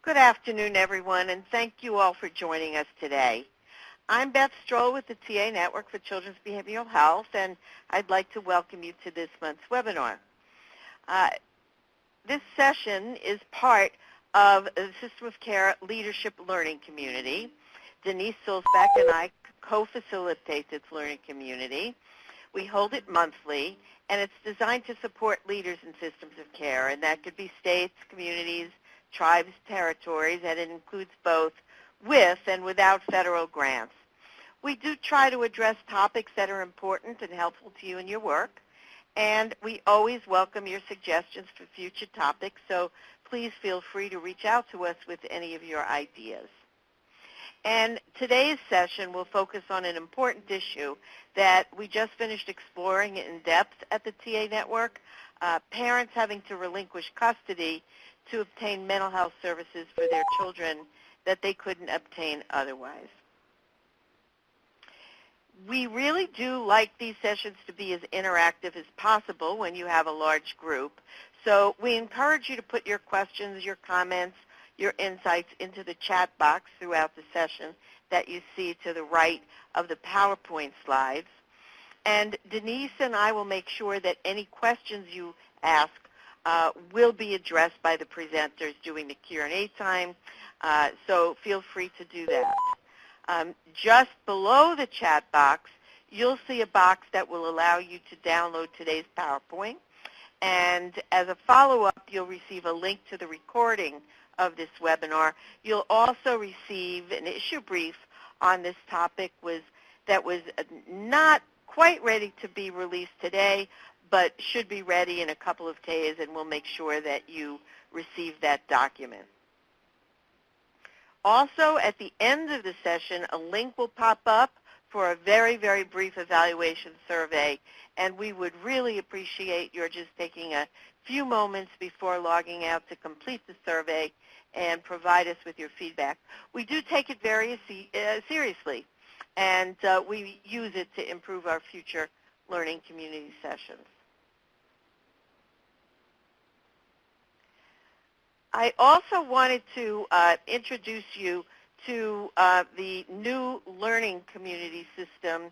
Good afternoon, everyone, and thank you all for joining us today. I'm Beth Stroll with the TA Network for Children's Behavioral Health, and I'd like to welcome you to this month's webinar. This session is part of the System of Care Leadership Learning Community. Denise Sulzbach and I co-facilitate this learning community. We hold it monthly, and it's designed to support leaders in systems of care, and that could be states, communities, tribes, territories, and it includes both with and without federal grants. We do try to address topics that are important and helpful to you in your work, and we always welcome your suggestions for future topics, so please feel free to reach out to us with any of your ideas. And today's session will focus on an important issue that we just finished exploring in depth at the TA Network, parents having to relinquish custody to obtain mental health services for their children that they couldn't obtain otherwise. We really do like these sessions to be as interactive as possible when you have a large group, so we encourage you to put your questions, your comments, your insights into the chat box throughout the session that you see to the right of the PowerPoint slides. And Denise and I will make sure that any questions you ask will be addressed by the presenters during the Q&A time, so feel free to do that. Just below the chat box, you'll see a box that will allow you to download today's PowerPoint, and as a follow-up, you'll receive a link to the recording of this webinar. You'll also receive an issue brief on this topic that was not quite ready to be released today, but should be ready in a couple of days, and we'll make sure that you receive that document. Also, at the end of the session, a link will pop up for a very, very brief evaluation survey, and we would really appreciate your just taking a few moments before logging out to complete the survey and provide us with your feedback. We do take it very seriously, and we use it to improve our future learning community sessions. I also wanted to introduce you to the new learning community system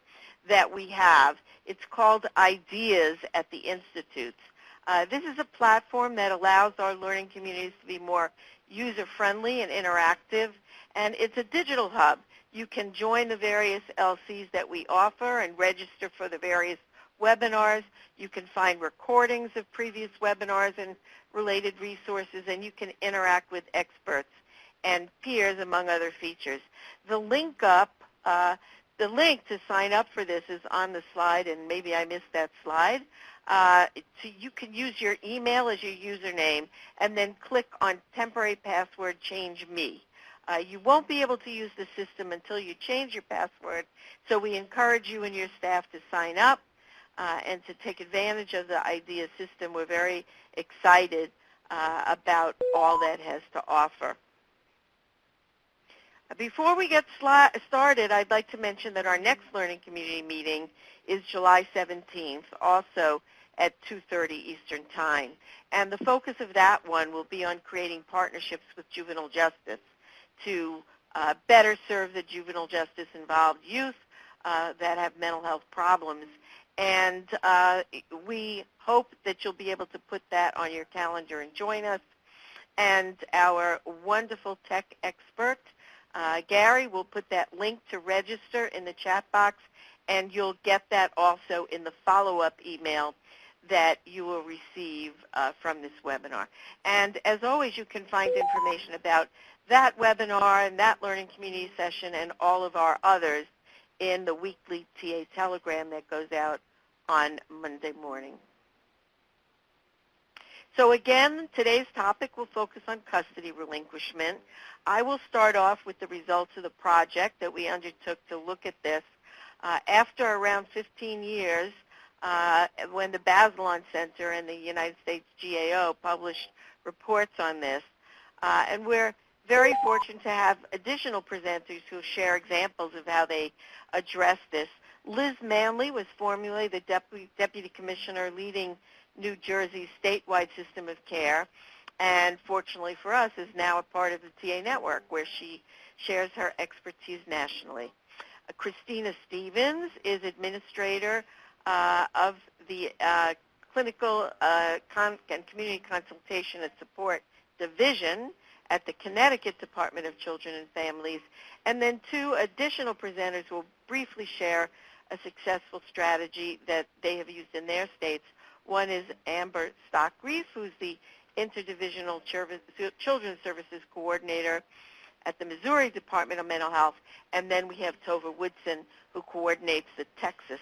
that we have. It's called Ideas at the Institutes. This is a platform that allows our learning communities to be more user-friendly and interactive, and it's a digital hub. You can join the various LCs that we offer and register for the various webinars. You can find recordings of previous webinars and related resources, and you can interact with experts and peers, among other features. The link to sign up for this is on the slide, and maybe I missed that slide. You can use your email as your username and then click on temporary password change me. You won't be able to use the system until you change your password, so we encourage you and your staff to sign up and to take advantage of the IDEA system. We're very excited about all that has to offer. Before we get started, I'd like to mention that our next Learning Community meeting is July 17th, also at 2:30 Eastern Time. And the focus of that one will be on creating partnerships with juvenile justice to better serve the juvenile justice-involved youth that have mental health problems. And we hope that you'll be able to put that on your calendar and join us. And our wonderful tech expert, Gary, will put that link to register in the chat box, and you'll get that also in the follow-up email that you will receive from this webinar. And as always, you can find information about that webinar and that learning community session and all of our others in the weekly TA telegram that goes out on Monday morning. So again, today's topic will focus on custody relinquishment. I will start off with the results of the project that we undertook to look at this. After around 15 years, when the Bazelon Center and the United States GAO published reports on this, and we're very fortunate to have additional presenters who share examples of how they address this. Liz Manley was formerly the Deputy Commissioner leading New Jersey's statewide system of care, and fortunately for us is now a part of the TA network where she shares her expertise nationally. Christina Stevens is administrator of the Clinical and Community Consultation and Support Division at the Connecticut Department of Children and Families. And then two additional presenters will briefly share a successful strategy that they have used in their states. One is Amber Stockreef, who's the Interdivisional Children's Services Coordinator at the Missouri Department of Mental Health, and then we have Tova Woodson, who coordinates the Texas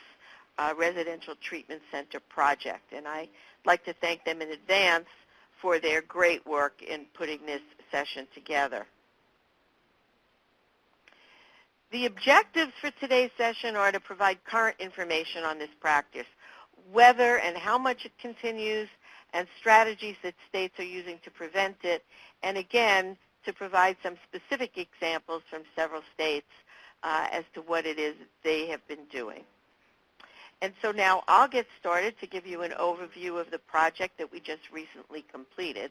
Residential Treatment Center project. And I'd like to thank them in advance for their great work in putting this session together. The objectives for today's session are to provide current information on this practice, whether and how much it continues, and strategies that states are using to prevent it, and again, to provide some specific examples from several states as to what it is they have been doing. And so now I'll get started to give you an overview of the project that we just recently completed.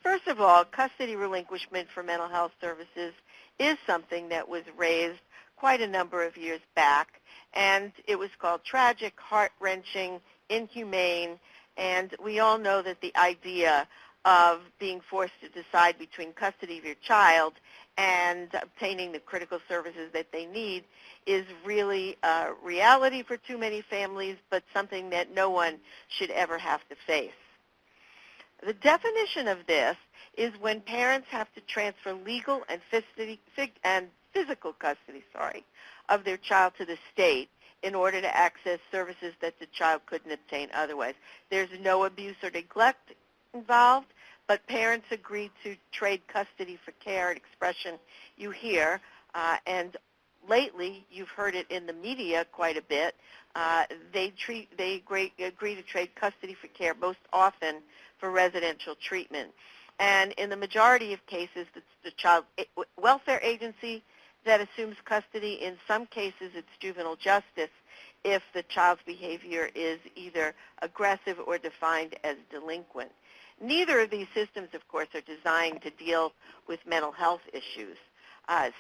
First of all, custody relinquishment for mental health services is something that was raised quite a number of years back, and it was called tragic, heart-wrenching, inhumane, and we all know that the idea of being forced to decide between custody of your child and obtaining the critical services that they need is really a reality for too many families, but something that no one should ever have to face. The definition of this is when parents have to transfer legal and physical custody of their child to the state in order to access services that the child couldn't obtain otherwise. There's no abuse or neglect involved, but parents agree to trade custody for care, an expression you hear, and lately you've heard it in the media quite a bit. They agree to trade custody for care most often for residential treatment. And in the majority of cases, it's the child welfare agency that assumes custody. In some cases, it's juvenile justice if the child's behavior is either aggressive or defined as delinquent. Neither of these systems, of course, are designed to deal with mental health issues.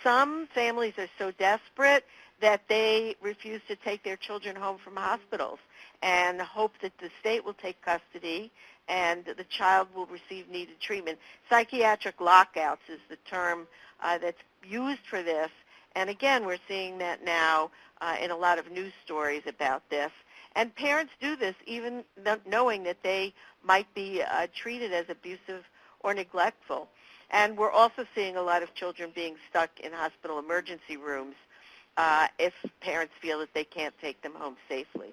Some families are so desperate that they refuse to take their children home from hospitals and hope that the state will take custody and the child will receive needed treatment. Psychiatric lockouts is the term that's used for this. And again, we're seeing that now in a lot of news stories about this. And parents do this even knowing that they might be treated as abusive or neglectful. And we're also seeing a lot of children being stuck in hospital emergency rooms if parents feel that they can't take them home safely.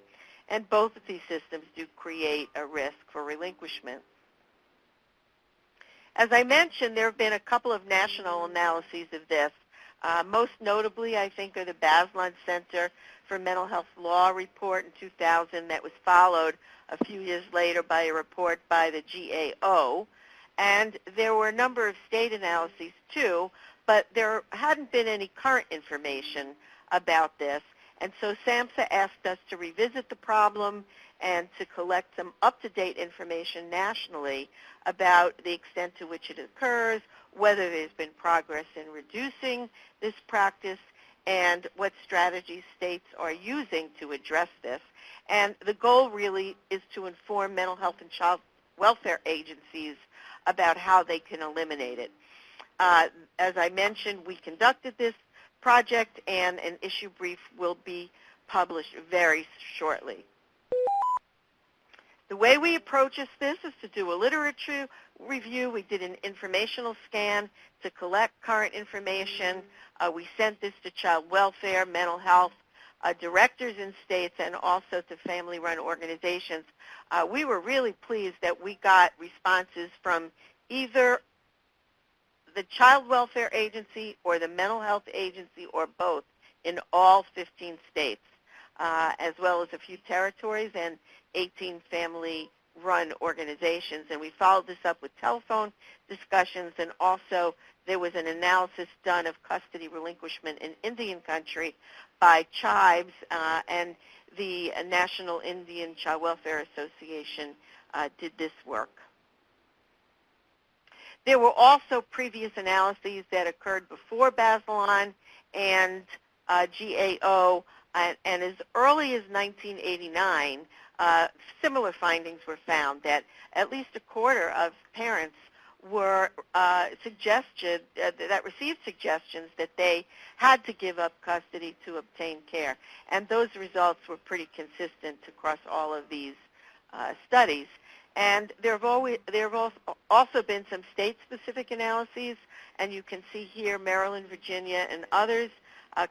And both of these systems do create a risk for relinquishment. As I mentioned, there have been a couple of national analyses of this. Most notably, I think, are the Bazelon Center for Mental Health Law report in 2000 that was followed a few years later by a report by the GAO. And there were a number of state analyses, too, but there hadn't been any current information about this. And so SAMHSA asked us to revisit the problem and to collect some up-to-date information nationally about the extent to which it occurs, whether there's been progress in reducing this practice, and what strategies states are using to address this. And the goal really is to inform mental health and child welfare agencies about how they can eliminate it. As I mentioned, we conducted this project, and an issue brief will be published very shortly. The way we approach this is to do a literature review. We did an informational scan to collect current information. We sent this to child welfare, mental health directors in states, and also to family-run organizations. We were really pleased that we got responses from either the Child Welfare Agency or the Mental Health Agency or both in all 15 states, as well as a few territories and 18 family-run organizations. And we followed this up with telephone discussions, and also there was an analysis done of custody relinquishment in Indian country by tribes, and the National Indian Child Welfare Association did this work. There were also previous analyses that occurred before Bazelon and GAO, and as early as 1989, similar findings were found that at least a quarter of parents were that received suggestions that they had to give up custody to obtain care, and those results were pretty consistent across all of these studies. And there have also been some state-specific analyses, and you can see here Maryland, Virginia, and others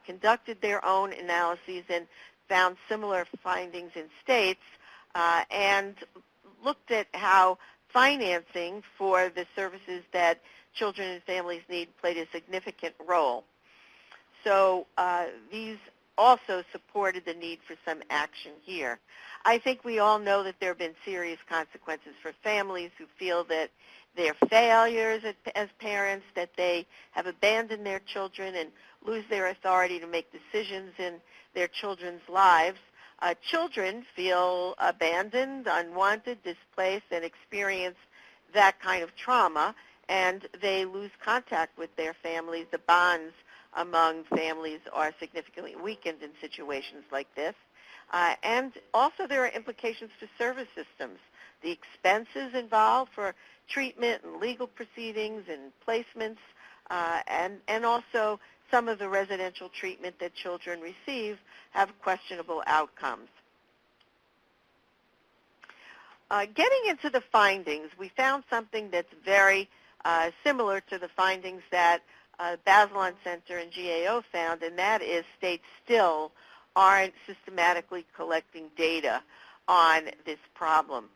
conducted their own analyses and found similar findings in states and looked at how financing for the services that children and families need played a significant role. So these also supported the need for some action here. I think we all know that there have been serious consequences for families who feel that they're failures as parents, that they have abandoned their children and lose their authority to make decisions in their children's lives. Children feel abandoned, unwanted, displaced, and experience that kind of trauma, and they lose contact with their families. The bonds among families are significantly weakened in situations like this. And also there are implications to service systems. The expenses involved for treatment and legal proceedings and placements, and also some of the residential treatment that children receive have questionable outcomes. Getting into the findings, we found something that's very similar to the findings that Bazelon Center and GAO found, and that is states still aren't systematically collecting data on this problem.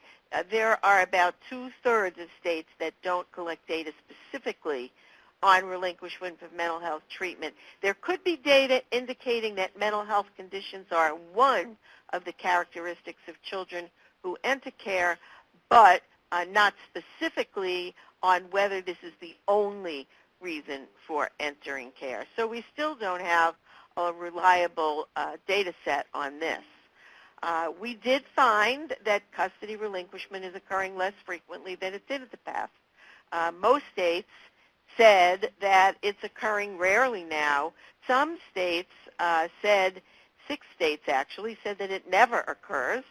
There are about 2/3 of states that don't collect data specifically on relinquishment of mental health treatment. There could be data indicating that mental health conditions are one of the characteristics of children who enter care, but not specifically on whether this is the only reason for entering care. So we still don't have a reliable data set on this. We did find that custody relinquishment is occurring less frequently than it did in the past. Most states said that it's occurring rarely now. Some states said, 6 states actually, said that it never occurs,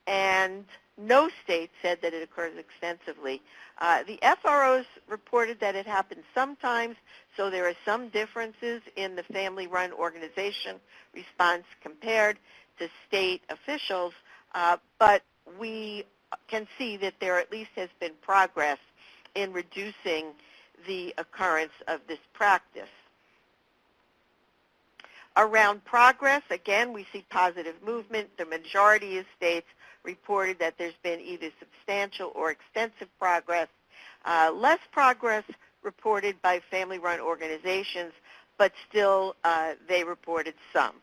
and no state said that it occurs extensively. The FROs reported that it happens sometimes, so there are some differences in the family-run organization response compared to state officials, but we can see that there at least has been progress in reducing the occurrence of this practice. Around progress, again, we see positive movement. The majority of states reported that there's been either substantial or extensive progress. Less progress reported by family-run organizations, but still they reported some.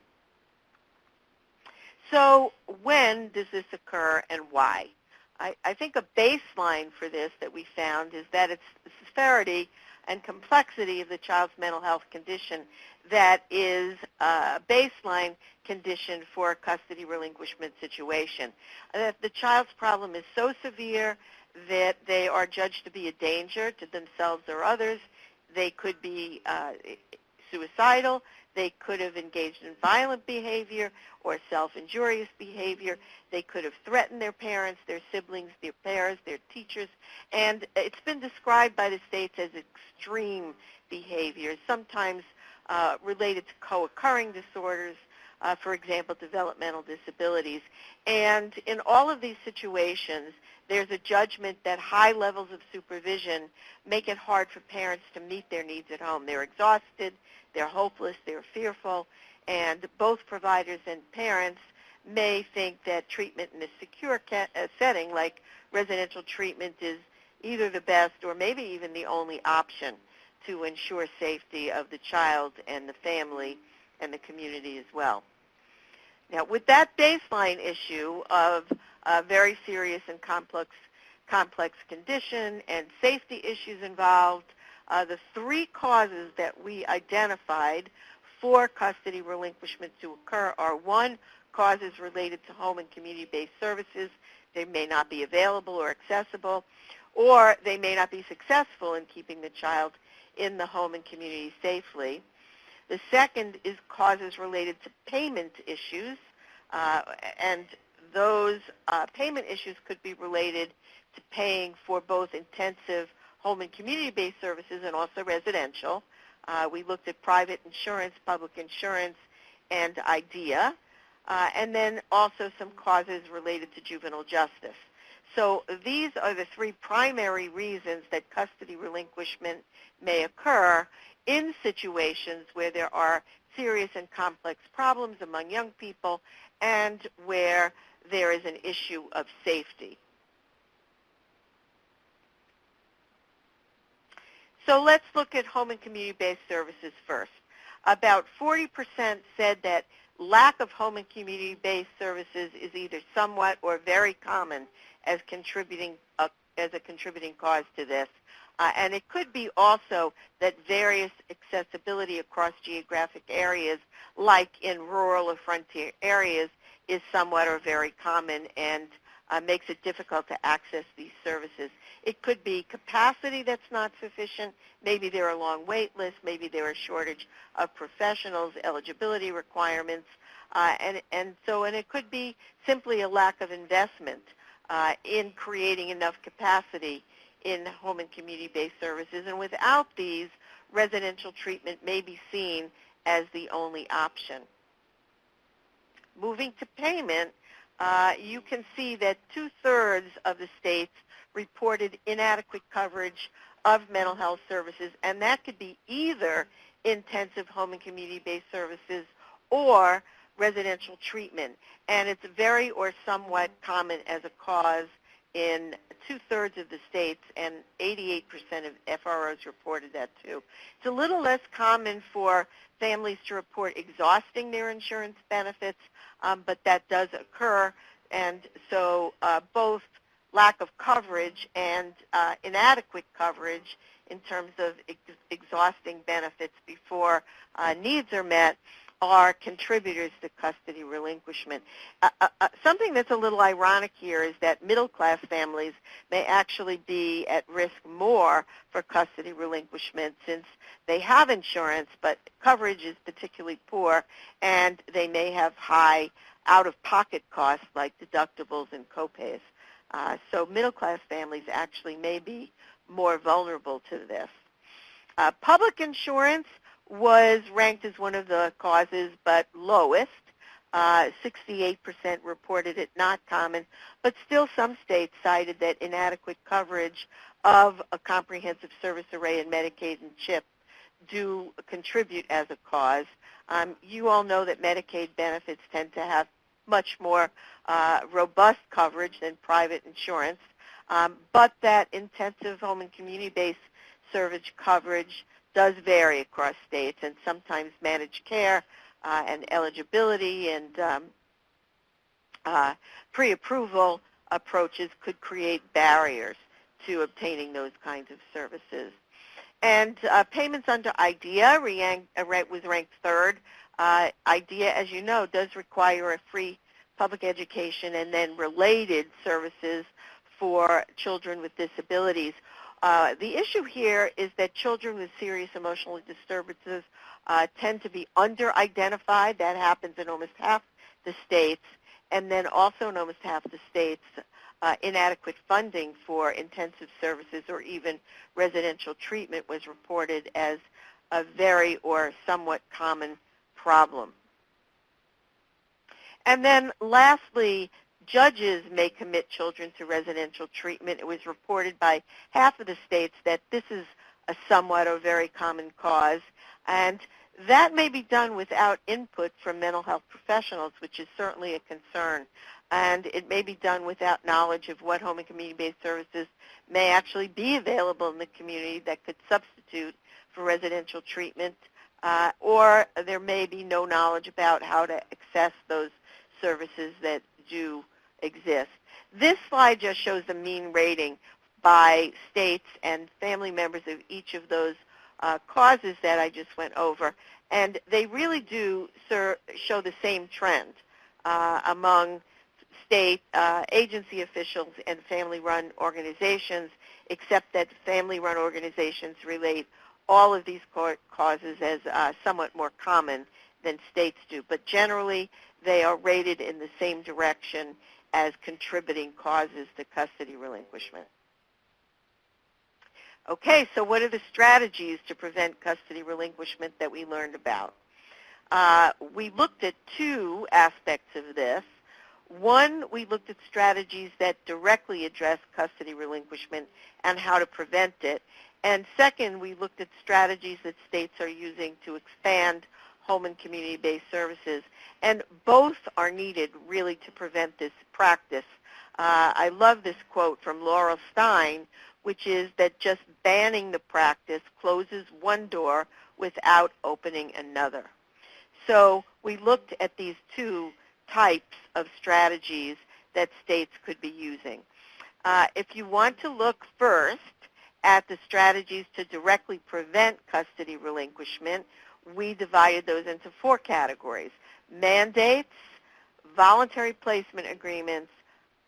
So when does this occur and why? I think a baseline for this that we found is that it's the severity and complexity of the child's mental health condition that is a baseline condition for a custody relinquishment situation. That the child's problem is so severe that they are judged to be a danger to themselves or others. They could be suicidal. They could have engaged in violent behavior or self-injurious behavior. They could have threatened their parents, their siblings, their parents, their teachers. And it's been described by the states as extreme behavior, sometimes related to co-occurring disorders, for example, developmental disabilities. And in all of these situations, there's a judgment that high levels of supervision make it hard for parents to meet their needs at home. They're exhausted, they're hopeless, they're fearful, and both providers and parents may think that treatment in a secure setting like residential treatment is either the best or maybe even the only option to ensure safety of the child and the family and the community as well. Now, with that baseline issue of a very serious and complex condition and safety issues involved, the 3 causes that we identified for custody relinquishment to occur are: 1, causes related to home and community-based services. They may not be available or accessible. or they may not be successful in keeping the child in the home and community safely. The second is causes related to payment issues, and those payment issues could be related to paying for both intensive home and community-based services and also residential. We looked at private insurance, public insurance, and IDEA, and then also some causes related to juvenile justice. So these are the three primary reasons that custody relinquishment may occur in situations where there are serious and complex problems among young people and where there is an issue of safety. So let's look at home and community-based services first. About 40% said that lack of home and community-based services is either somewhat or very common as a contributing cause to this. And it could be also that various accessibility across geographic areas, like in rural or frontier areas, is somewhat or very common and makes it difficult to access these services. It could be capacity that's not sufficient. Maybe there are long wait lists. Maybe there are shortage of professionals, eligibility requirements. And it could be simply a lack of investment in creating enough capacity in home and community-based services. And without these, residential treatment may be seen as the only option. Moving to payment, you can see that 2/3 of the states reported inadequate coverage of mental health services, and that could be either intensive home and community-based services or residential treatment. And it's very or somewhat common as a cause in 2/3 of the states, and 88% of FROs reported that too. It's a little less common for families to report exhausting their insurance benefits, but that does occur. And so both lack of coverage and inadequate coverage in terms of exhausting benefits before needs are met are contributors to custody relinquishment. Something that's a little ironic here is that middle-class families may actually be at risk more for custody relinquishment since they have insurance, but coverage is particularly poor, and they may have high out-of-pocket costs like deductibles and copays. So middle-class families actually may be more vulnerable to this. Public insurance was ranked as one of the causes, but lowest. 68% reported it not common, but still some states cited that inadequate coverage of a comprehensive service array in Medicaid and CHIP do contribute as a cause. You all know that Medicaid benefits tend to have much more robust coverage than private insurance, but that intensive home and community-based service coverage does vary across states, and sometimes managed care and eligibility and pre-approval approaches could create barriers to obtaining those kinds of services. And payments under IDEA was ranked 3rd. IDEA, as you know, does require a free public education and then related services for children with disabilities. The issue here is that children with serious emotional disturbances tend to be under-identified. That happens in almost half the states. And then also in almost half the states, inadequate funding for intensive services or even residential treatment was reported as a very or somewhat common problem. And then lastly, judges may commit children to residential treatment. It was reported by half of the states that this is a somewhat or very common cause, and that may be done without input from mental health professionals, which is certainly a concern. And it may be done without knowledge of what home and community-based services may actually be available in the community that could substitute for residential treatment, or there may be no knowledge about how to access those services that do exist. This slide just shows the mean rating by states and family members of each of those causes that I just went over, and they really do show the same trend among state agency officials and family-run organizations. except that family-run organizations relate all of these causes as somewhat more common than states do. But generally, they are rated in the same direction as contributing causes to custody relinquishment. Okay, so what are the strategies to prevent custody relinquishment that we learned about? We looked at two aspects of this. One, we looked at strategies that directly address custody relinquishment and how to prevent it. And second, we looked at strategies that states are using to expand home and community-based services. And both are needed really to prevent this practice. I love this quote from Laurel Stein, which is that just banning the practice closes one door without opening another. So we looked at these two types of strategies that states could be using. If you want to look first at the strategies to directly prevent custody relinquishment, we divided those into four categories: mandates, voluntary placement agreements,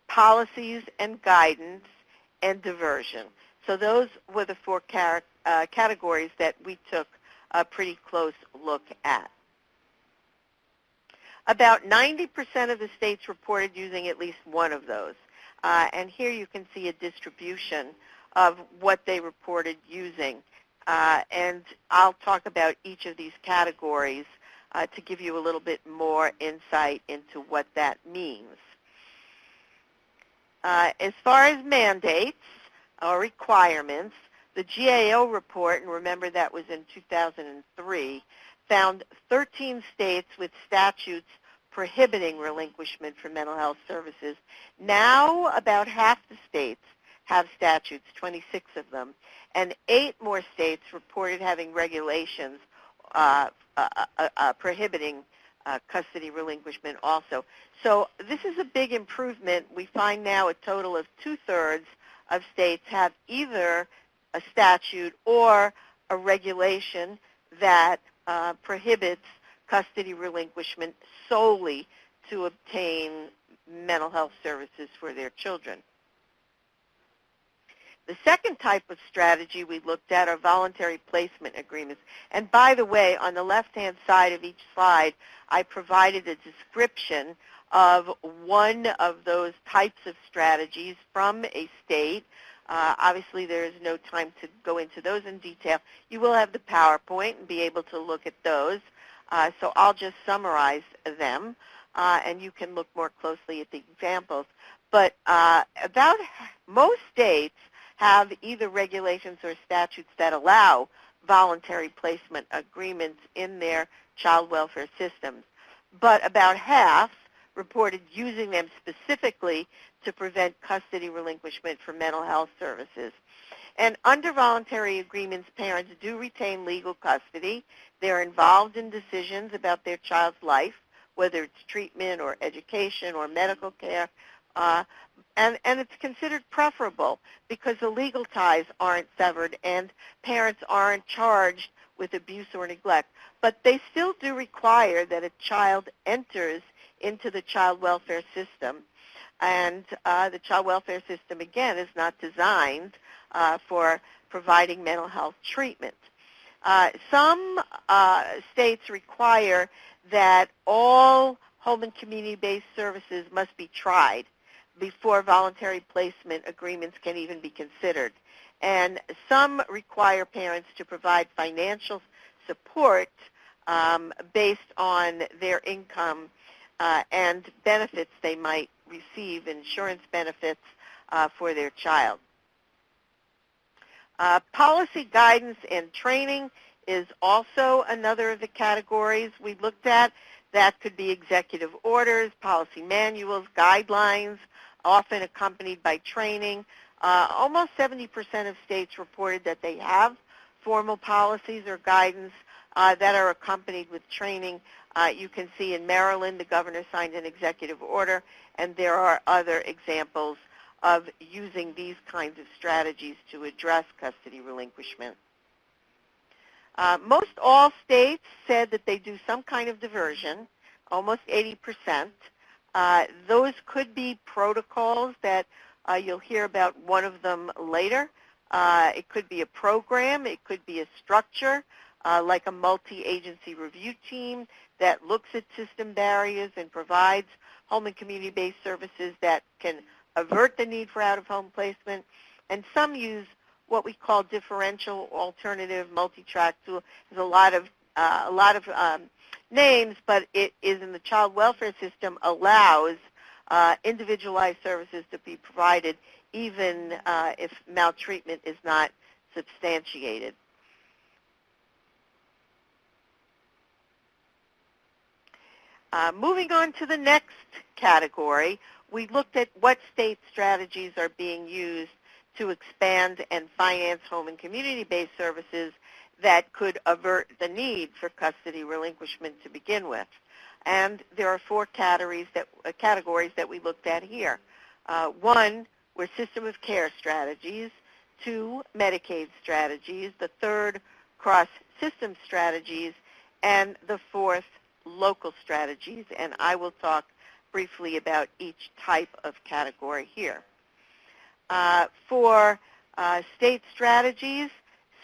policies and guidance, and diversion. So those were the four categories that we took a pretty close look at. About 90% of the states reported using at least one of those. And here you can see a distribution of what they reported using. And I'll talk about each of these categories to give you a little bit more insight into what that means. As far as mandates or requirements, the GAO report, and remember that was in 2003, found 13 states with statutes prohibiting relinquishment for mental health services. Now about half the states have statutes, 26 of them, and 8 more states reported having regulations prohibiting custody relinquishment also. So this is a big improvement. We find now a total of 2/3 of states have either a statute or a regulation that prohibits custody relinquishment solely to obtain mental health services for their children. The second type of strategy we looked at are voluntary placement agreements. And by the way, on the left-hand side of each slide, I provided a description of one of those types of strategies from a state. Obviously, there is no time to go into those in detail. You will have the PowerPoint and be able to look at those. So I'll just summarize them, and you can look more closely at the examples. But about most states have either regulations or statutes that allow voluntary placement agreements in their child welfare systems. But about half reported using them specifically to prevent custody relinquishment for mental health services. And under voluntary agreements, parents do retain legal custody. They're involved in decisions about their child's life, whether it's treatment or education or medical care. And it's considered preferable because the legal ties aren't severed and parents aren't charged with abuse or neglect. But they still do require that a child enters into the child welfare system. And the child welfare system, again, is not designed for providing mental health treatment. Some states require that all home and community-based services must be tried before voluntary placement agreements can even be considered. And some require parents to provide financial support based on their income and benefits they might receive, insurance benefits for their child. Policy guidance and training is also another of the categories we looked at. That could be executive orders, policy manuals, guidelines, often accompanied by training. Almost 70% of states reported that they have formal policies or guidance that are accompanied with training. You can see in Maryland, the governor signed an executive order, and there are other examples of using these kinds of strategies to address custody relinquishment. Most all states said that they do some kind of diversion, almost 80%. Those could be protocols that you'll hear about one of them later. It could be a program. It could be a structure, like a multi-agency review team that looks at system barriers and provides home and community-based services that can avert the need for out-of-home placement. And some use what we call differential alternative multi-track tool. There's a lot of names, but it is in the child welfare system, allows individualized services to be provided even if maltreatment is not substantiated. Moving on to the next category, we looked at what state strategies are being used to expand and finance home and community-based services that could avert the need for custody relinquishment to begin with. And there are four categories that we looked at here. One were system of care strategies, two, Medicaid strategies, the third, cross-system strategies, and the fourth, local strategies. And I will talk briefly about each type of category here. For state strategies,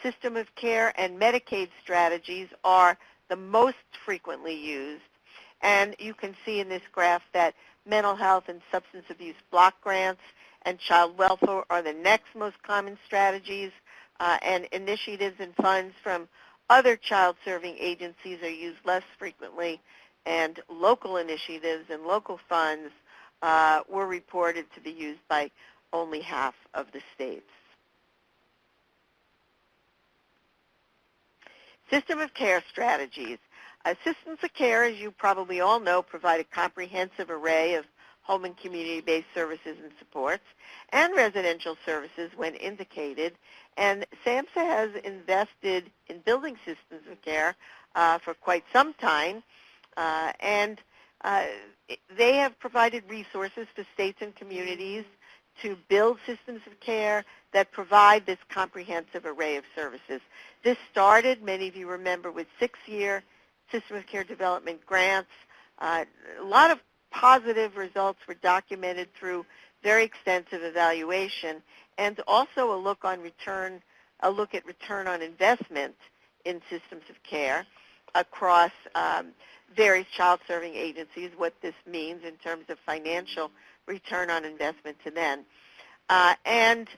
system of care and Medicaid strategies are the most frequently used. And you can see in this graph that mental health and substance abuse block grants and child welfare are the next most common strategies, and initiatives and funds from other child-serving agencies are used less frequently, and local initiatives and local funds were reported to be used by only half of the states. System of care strategies. Systems of care, as you probably all know, provide a comprehensive array of home and community-based services and supports and residential services when indicated. And SAMHSA has invested in building systems of care for quite some time, and they have provided resources to states and communities to build systems of care that provide this comprehensive array of services. This started, many of you remember, with 6-year system of care development grants. A lot of positive results were documented through very extensive evaluation, and also a look at return on investment in systems of care across various child-serving agencies, what this means in terms of financial return on investment to them. And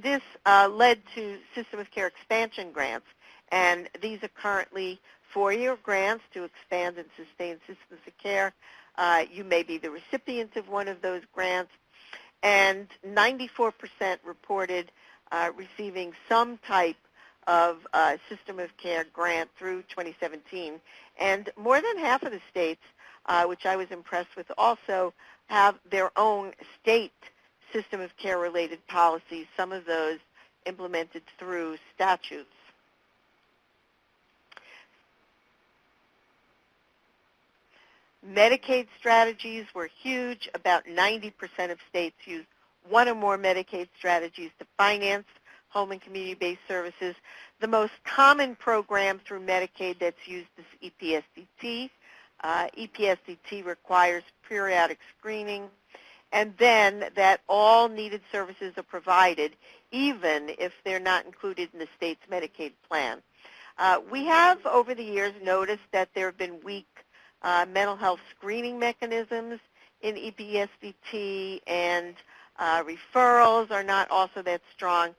this led to system of care expansion grants, and these are currently 4-year grants to expand and sustain systems of care. You may be the recipient of one of those grants, and 94% reported receiving some type of system of care grant through 2017, and more than half of the states, which I was impressed with, also have their own state system of care related policies, some of those implemented through statutes. Medicaid strategies were huge. About 90% of states use one or more Medicaid strategies to finance home and community-based services. The most common program through Medicaid that's used is EPSDT. EPSDT requires periodic screening, and then that all needed services are provided, even if they're not included in the state's Medicaid plan. We have, over the years, noticed that there have been weak mental health screening mechanisms in EPSDT, and referrals are not also that strong,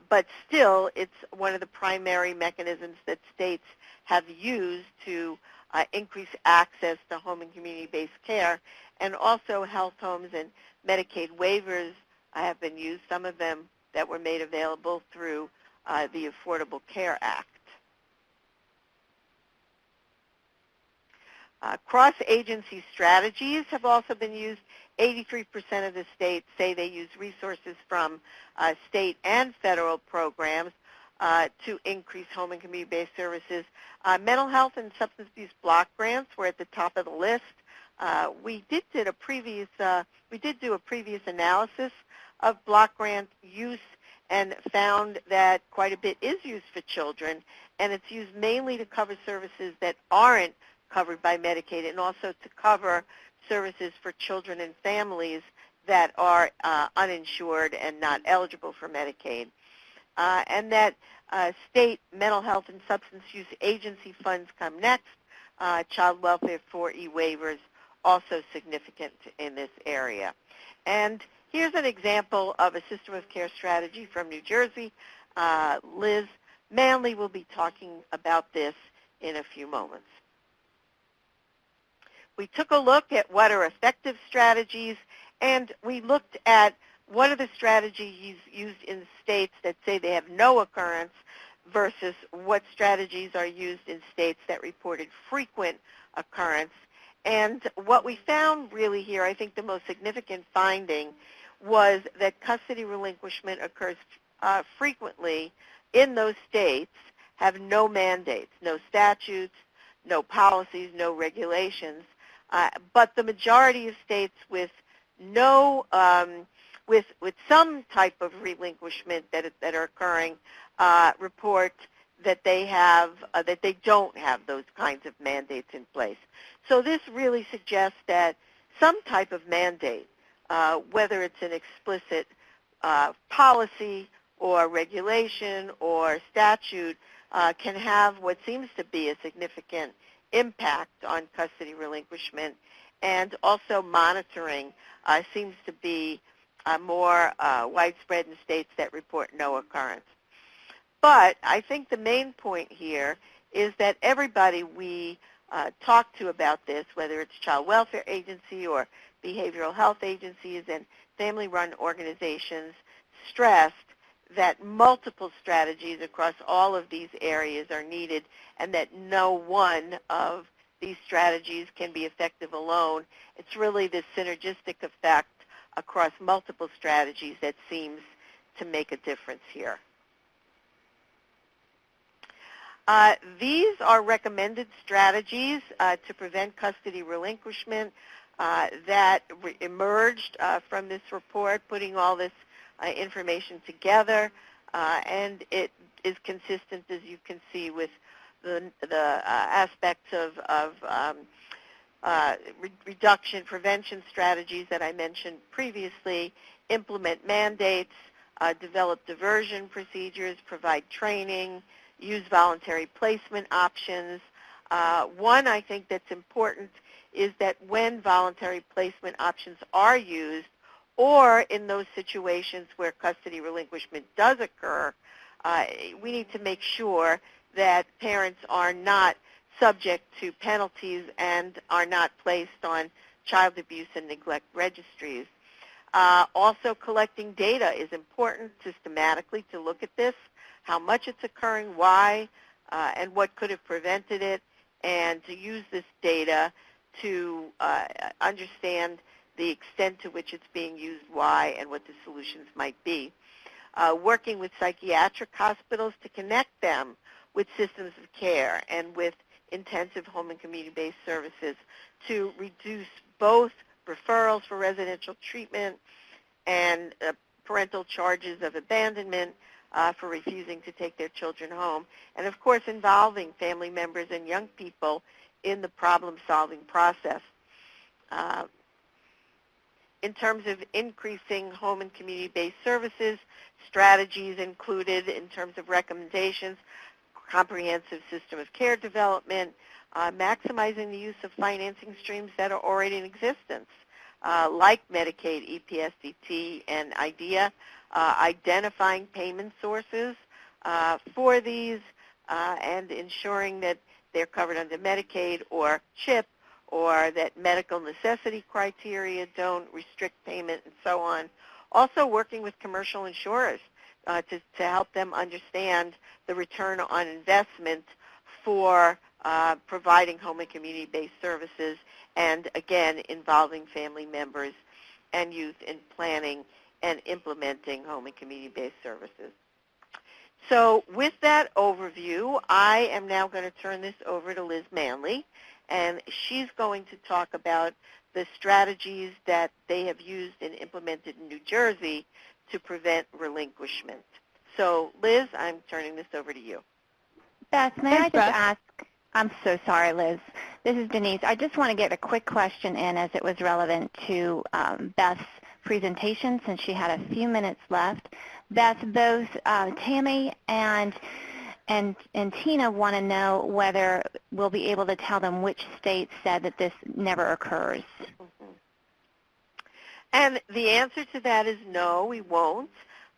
but still it's one of the primary mechanisms that states have used to increase access to home and community-based care, and also health homes and Medicaid waivers have been used, some of them that were made available through the Affordable Care Act. Cross-agency strategies have also been used. 83% of the states say they use resources from state and federal programs to increase home and community-based services. Mental health and substance abuse block grants were at the top of the list. We did do a previous analysis of block grant use and found that quite a bit is used for children, and it's used mainly to cover services that aren't covered by Medicaid, and also to cover services for children and families that are uninsured and not eligible for Medicaid, and that state mental health and substance use agency funds come next. Child welfare 4E waivers also significant in this area. And here's an example of a system of care strategy from New Jersey. Liz Manley will be talking about this in a few moments. We took a look at what are effective strategies, and we looked at what are the strategies used in states that say they have no occurrence versus what strategies are used in states that reported frequent occurrence. And what we found really here, I think the most significant finding, was that custody relinquishment occurs frequently in those states, have no mandates, no statutes, no policies, no regulations, but the majority of states with no, with some type of relinquishment that are occurring report that they have, that they don't have those kinds of mandates in place. So this really suggests that some type of mandate, whether it's an explicit policy or regulation or statute, can have what seems to be a significant impact on custody relinquishment, and also monitoring seems to be more widespread in states that report no occurrence. But I think the main point here is that everybody we talk to about this, whether it's child welfare agency or behavioral health agencies and family-run organizations, stressed that multiple strategies across all of these areas are needed, and that no one of these strategies can be effective alone. It's really the synergistic effect across multiple strategies that seems to make a difference here. These are recommended strategies to prevent custody relinquishment that emerged from this report, putting all this information together, and it is consistent, as you can see, with the aspects of reduction, prevention strategies that I mentioned previously, implement mandates, develop diversion procedures, provide training, use voluntary placement options. One I think that's important is that when voluntary placement options are used, or in those situations where custody relinquishment does occur, we need to make sure that parents are not subject to penalties and are not placed on child abuse and neglect registries. Also, collecting data is important systematically to look at this, how much it's occurring, why, and what could have prevented it, and to use this data to understand the extent to which it's being used, why, and what the solutions might be. Working with psychiatric hospitals to connect them with systems of care and with intensive home and community-based services to reduce both referrals for residential treatment and parental charges of abandonment for refusing to take their children home, and of course involving family members and young people in the problem-solving process. In terms of increasing home and community-based services, strategies included in terms of recommendations, comprehensive system of care development, maximizing the use of financing streams that are already in existence, like Medicaid, EPSDT, and IDEA, identifying payment sources for these, and ensuring that they're covered under Medicaid or CHIP, or that medical necessity criteria don't restrict payment, and so on. Also working with commercial insurers to help them understand the return on investment for providing home and community-based services, and again, involving family members and youth in planning and implementing home and community-based services. So with that overview, I am now going to turn this over to Liz Manley, and she's going to talk about the strategies that they have used and implemented in New Jersey to prevent relinquishment. So Liz, I'm turning this over to you. Beth, may I just ask, I'm so sorry, Liz. This is Denise. I just want to get a quick question in, as it was relevant to Beth's presentation since she had a few minutes left. Beth, both Tammy and Tina want to know whether we'll be able to tell them which state said that this never occurs. Mm-hmm. And the answer to that is no, we won't.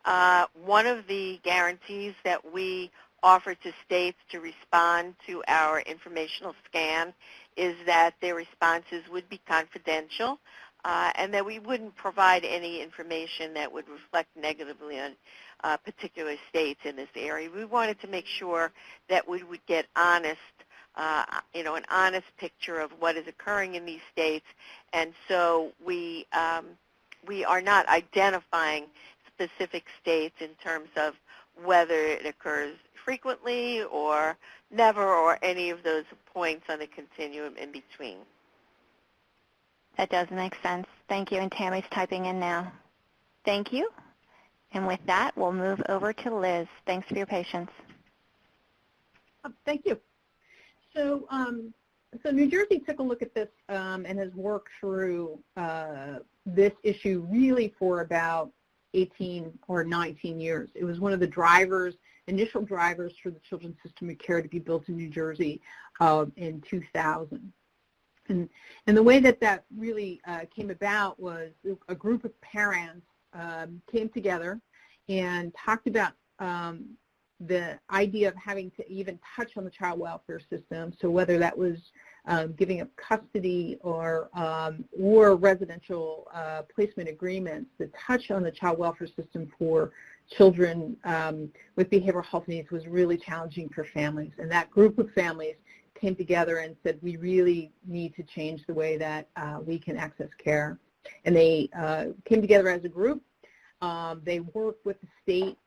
One of the guarantees that we offer to states to respond to our informational scan is that their responses would be confidential and that we wouldn't provide any information that would reflect negatively on particular states in this area. We wanted to make sure that we would get honest, an honest picture of what is occurring in these states, and so we are not identifying specific states in terms of whether it occurs frequently or never or any of those points on the continuum in between. That does make sense. Thank you, and Tammy's typing in now. Thank you. And with that, we'll move over to Liz. Thanks for your patience. Thank you. So New Jersey took a look at this and has worked through this issue really for about 18 or 19 years. It was one of the initial drivers for the Children's System of Care to be built in New Jersey in 2000. And the way that really came about was a group of parents came together and talked about the idea of having to even touch on the child welfare system. So whether that was giving up custody or residential placement agreements, the touch on the child welfare system for children with behavioral health needs was really challenging for families. And that group of families came together and said, we really need to change the way that we can access care. And they came together as a group. They worked with the state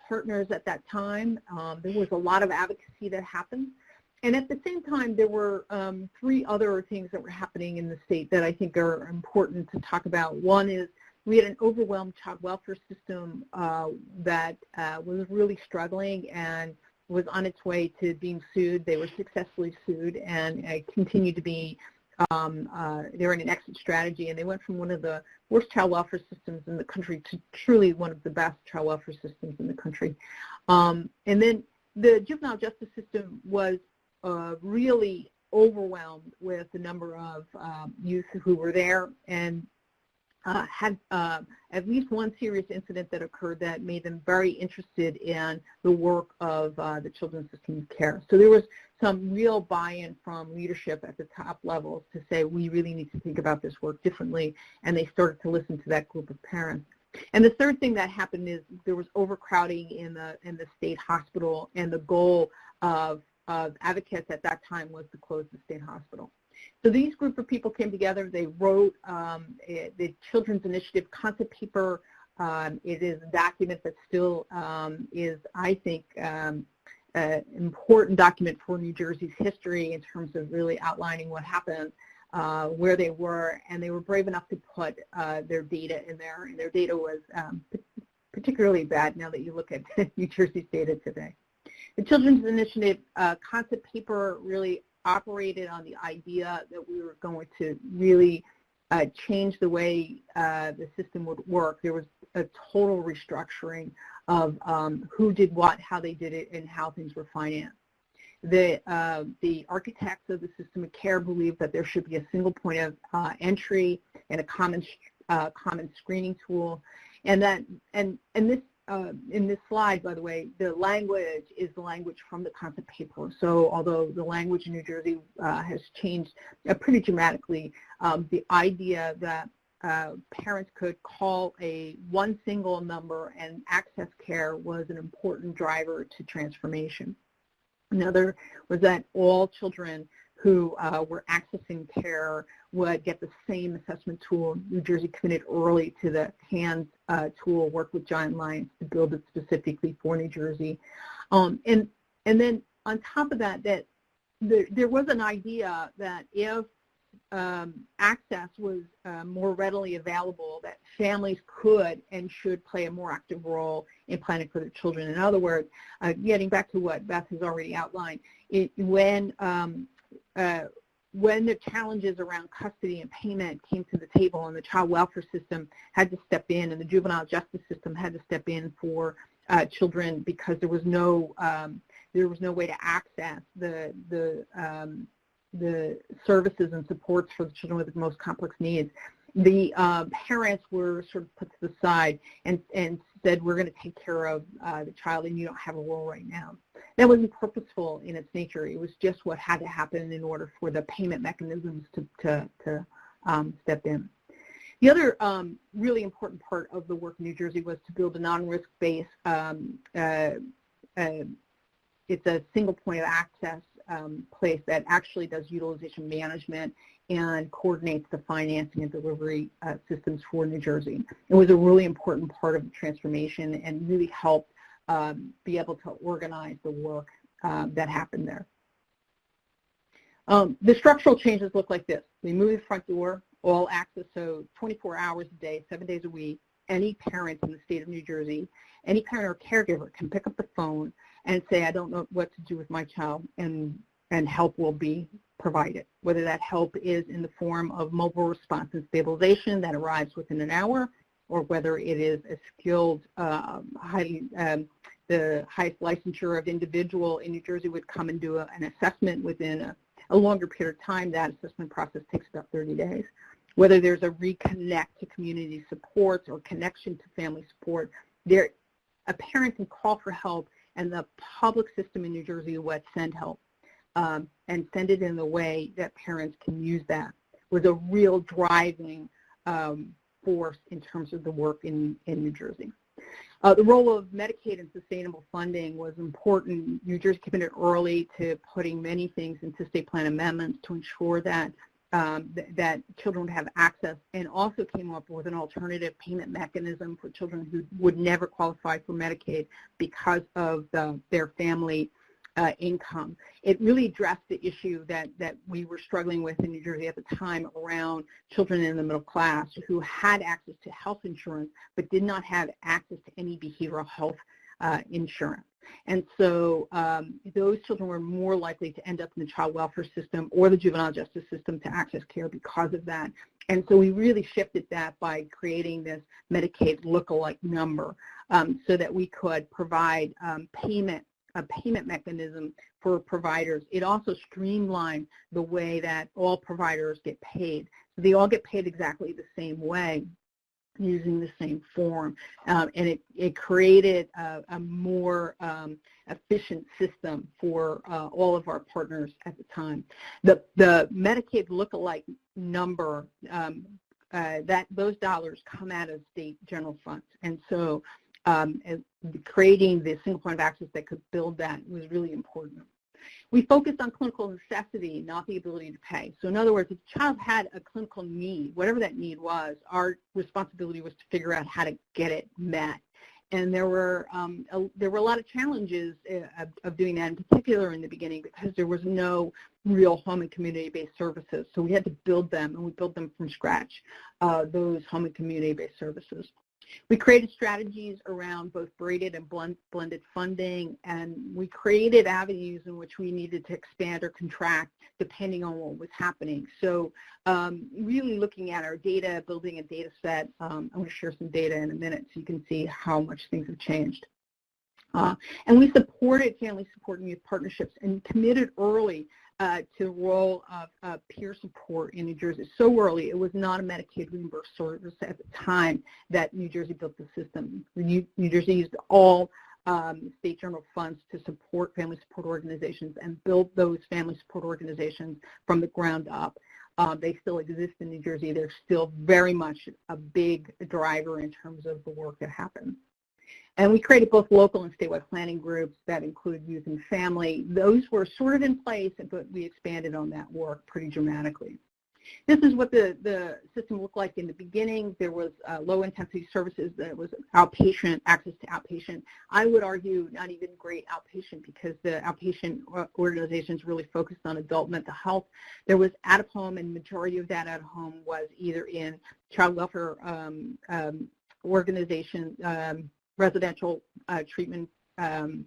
partners at that time. There was a lot of advocacy that happened. And at the same time, there were three other things that were happening in the state that I think are important to talk about. One is we had an overwhelmed child welfare system that was really struggling and was on its way to being sued. They were successfully sued and continue to be. They're in an exit strategy, and they went from one of the worst child welfare systems in the country to truly one of the best child welfare systems in the country. And then the juvenile justice system was really overwhelmed with the number of youth who were there and had at least one serious incident that occurred that made them very interested in the work of the Children's System of Care. So there was some real buy-in from leadership at the top levels to say we really need to think about this work differently, and they started to listen to that group of parents. And the third thing that happened is there was overcrowding in the state hospital, and the goal of advocates at that time was to close the state hospital. So these group of people came together. They wrote the Children's Initiative concept paper. It is a document that still is, I think, an important document for New Jersey's history in terms of really outlining what happened, where they were, and they were brave enough to put their data in there. And their data was particularly bad now that you look at New Jersey's data today. The Children's Initiative concept paper really operated on the idea that we were going to really change the way the system would work. There was a total restructuring of who did what, how they did it, and how things were financed. The architects of the system of care believed that there should be a single point of entry and a common screening tool, and this. In this slide, by the way, the language is the language from the concept paper. So although the language in New Jersey has changed pretty dramatically, the idea that parents could call one single number and access care was an important driver to transformation. Another was that all children who were accessing care would get the same assessment tool. New Jersey committed early to the HANDS tool, worked with Giant Lions to build it specifically for New Jersey. And then on top of that, there was an idea that if access was more readily available, that families could and should play a more active role in planning for their children. In other words, getting back to what Beth has already outlined, when when the challenges around custody and payment came to the table, and the child welfare system had to step in, and the juvenile justice system had to step in for children because there was no way to access the services and supports for the children with the most complex needs. The parents were sort of put to the side and said, we're going to take care of the child, and you don't have a role right now. That wasn't purposeful in its nature. It was just what had to happen in order for the payment mechanisms to step in. The other really important part of the work in New Jersey was to build a non-risk-based, it's a single point of access place that actually does utilization management and coordinates the financing and delivery systems for New Jersey. It was a really important part of the transformation and really helped be able to organize the work that happened there. The structural changes look like this. We moved the front door, all access, so 24 hours a day, 7 days a week. Any parent in the state of New Jersey, any parent or caregiver can pick up the phone and say, I don't know what to do with my child, and help will be provided, whether that help is in the form of mobile response and stabilization that arrives within an hour, or whether it is a skilled, the highest licensure of individual in New Jersey would come and do an assessment within a longer period of time. That assessment process takes about 30 days. Whether there's a reconnect to community supports or connection to family support, a parent can call for help, and the public system in New Jersey would send help. And send it in the way that parents can use that, was a real driving force in terms of the work in New Jersey. The role of Medicaid and sustainable funding was important. New Jersey committed early to putting many things into state plan amendments to ensure that that children would have access, and also came up with an alternative payment mechanism for children who would never qualify for Medicaid because of their family income. It really addressed the issue that we were struggling with in New Jersey at the time around children in the middle class who had access to health insurance but did not have access to any behavioral health insurance. And so those children were more likely to end up in the child welfare system or the juvenile justice system to access care because of that. And so we really shifted that by creating this Medicaid lookalike number so that we could provide a payment mechanism for providers. It also streamlined the way that all providers get paid. So they all get paid exactly the same way, using the same form, and it created a more efficient system for all of our partners at the time. The Medicaid lookalike number, those dollars come out of state general funds, and so creating the single point of access that could build that was really important. We focused on clinical necessity, not the ability to pay. So in other words, if a child had a clinical need, whatever that need was, our responsibility was to figure out how to get it met. And there were a lot of challenges of doing that, in particular in the beginning, because there was no real home and community-based services. So we had to build them, and we built them from scratch, those home and community-based services. We created strategies around both braided and blended funding, and we created avenues in which we needed to expand or contract depending on what was happening. So really looking at our data, building a data set. I'm going to share some data in a minute so you can see how much things have changed. And we supported family support and youth partnerships and committed early to the role of peer support in New Jersey. So early, it was not a Medicaid reimbursed service at the time that New Jersey built the system. New Jersey used all state general funds to support family support organizations and build those family support organizations from the ground up. They still exist in New Jersey. They're still very much a big driver in terms of the work that happens. And we created both local and statewide planning groups that include youth and family. Those were sort of in place, but we expanded on that work pretty dramatically. This is what the system looked like in the beginning. There was low-intensity services. There was outpatient, access to outpatient. I would argue not even great outpatient, because the outpatient organizations really focused on adult mental health. There was out-of-home, and majority of that out-of-home was either in child welfare organizations, residential treatment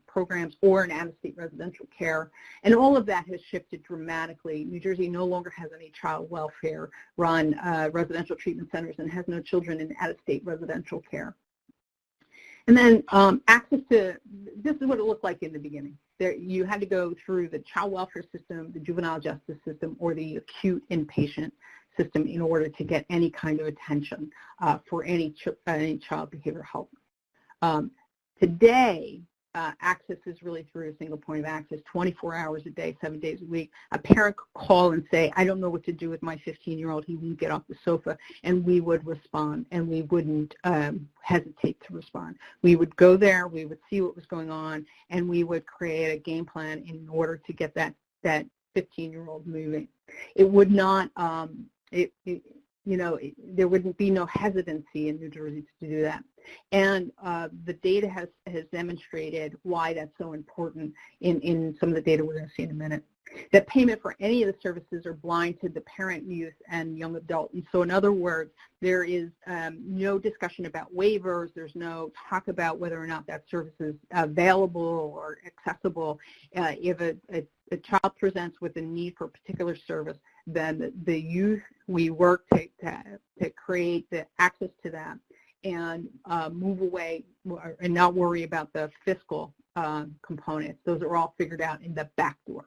programs or in out-of-state residential care. And all of that has shifted dramatically. New Jersey no longer has any child welfare run residential treatment centers and has no children in out-of-state residential care. And then access to, this is what it looked like in the beginning. You had to go through the child welfare system, the juvenile justice system, or the acute inpatient system in order to get any kind of attention for any child behavioral health. Today, access is really through a single point of access, 24 hours a day, 7 days a week. A parent could call and say, I don't know what to do with my 15-year-old. He won't get off the sofa. And we would respond, and we wouldn't hesitate to respond. We would go there, we would see what was going on, and we would create a game plan in order to get that 15-year-old moving. It would not, there wouldn't be no hesitancy in New Jersey to do that. And the data has demonstrated why that's so important in some of the data we're going to see in a minute. That payment for any of the services are blind to the parent, youth, and young adult. And so in other words, there is no discussion about waivers. There's no talk about whether or not that service is available or accessible. If a child presents with a need for a particular service, then the youth, we work to create the access to that and move away and not worry about the fiscal components. Those are all figured out in the back door.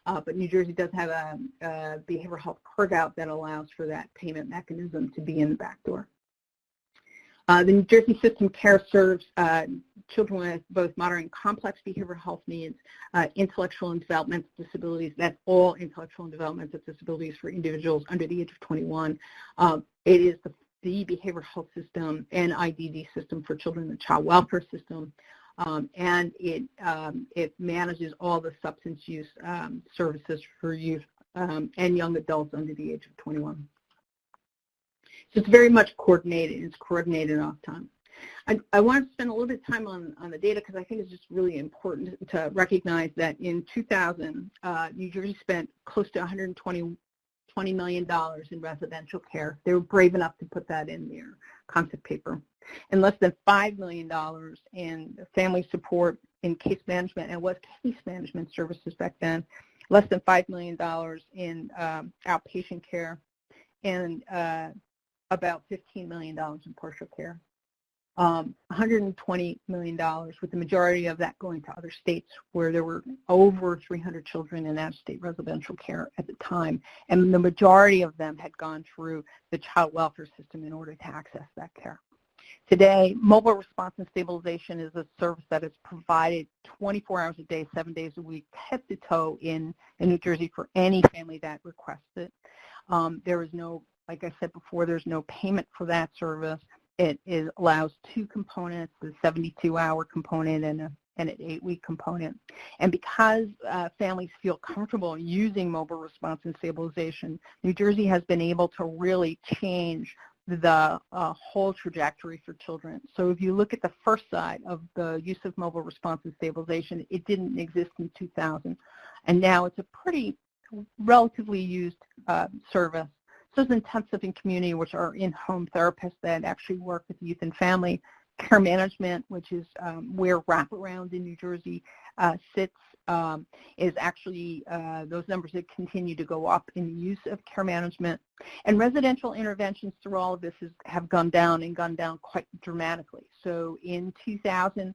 But New Jersey does have a behavioral health carve-out that allows for that payment mechanism to be in the back door. The New Jersey System Care serves children with both moderate and complex behavioral health needs, intellectual and developmental disabilities. That's all intellectual and developmental disabilities for individuals under the age of 21. It is the behavioral health system and IDD system for children, the child welfare system, and it manages all the substance use services for youth and young adults under the age of 21. So it's very much coordinated. It's coordinated off time. I want to spend a little bit of time on the data because I think it's just really important to recognize that in 2000, New Jersey spent close to $120 million in residential care. They were brave enough to put that in their concept paper. And less than $5 million in family support in case management, and was case management services back then, less than $5 million in outpatient care, and about $15 million in partial care. $120 million, with the majority of that going to other states where there were over 300 children in out-of-state residential care at the time, and the majority of them had gone through the child welfare system in order to access that care. Today, mobile response and stabilization is a service that is provided 24 hours a day, 7 days a week, head to toe in New Jersey for any family that requests it. There is no, like I said before, there's no payment for that service. It allows two components, the 72-hour component and an 8-week component. And because families feel comfortable using mobile response and stabilization, New Jersey has been able to really change the whole trajectory for children. So if you look at the first side of the use of mobile response and stabilization, it didn't exist in 2000. And now it's a pretty relatively used service. So there's intensive and community, which are in-home therapists that actually work with youth and family. Care management, which is where wraparound in New Jersey sits, is actually those numbers that continue to go up in the use of care management. And residential interventions through all of this have gone down and gone down quite dramatically. So in 2000,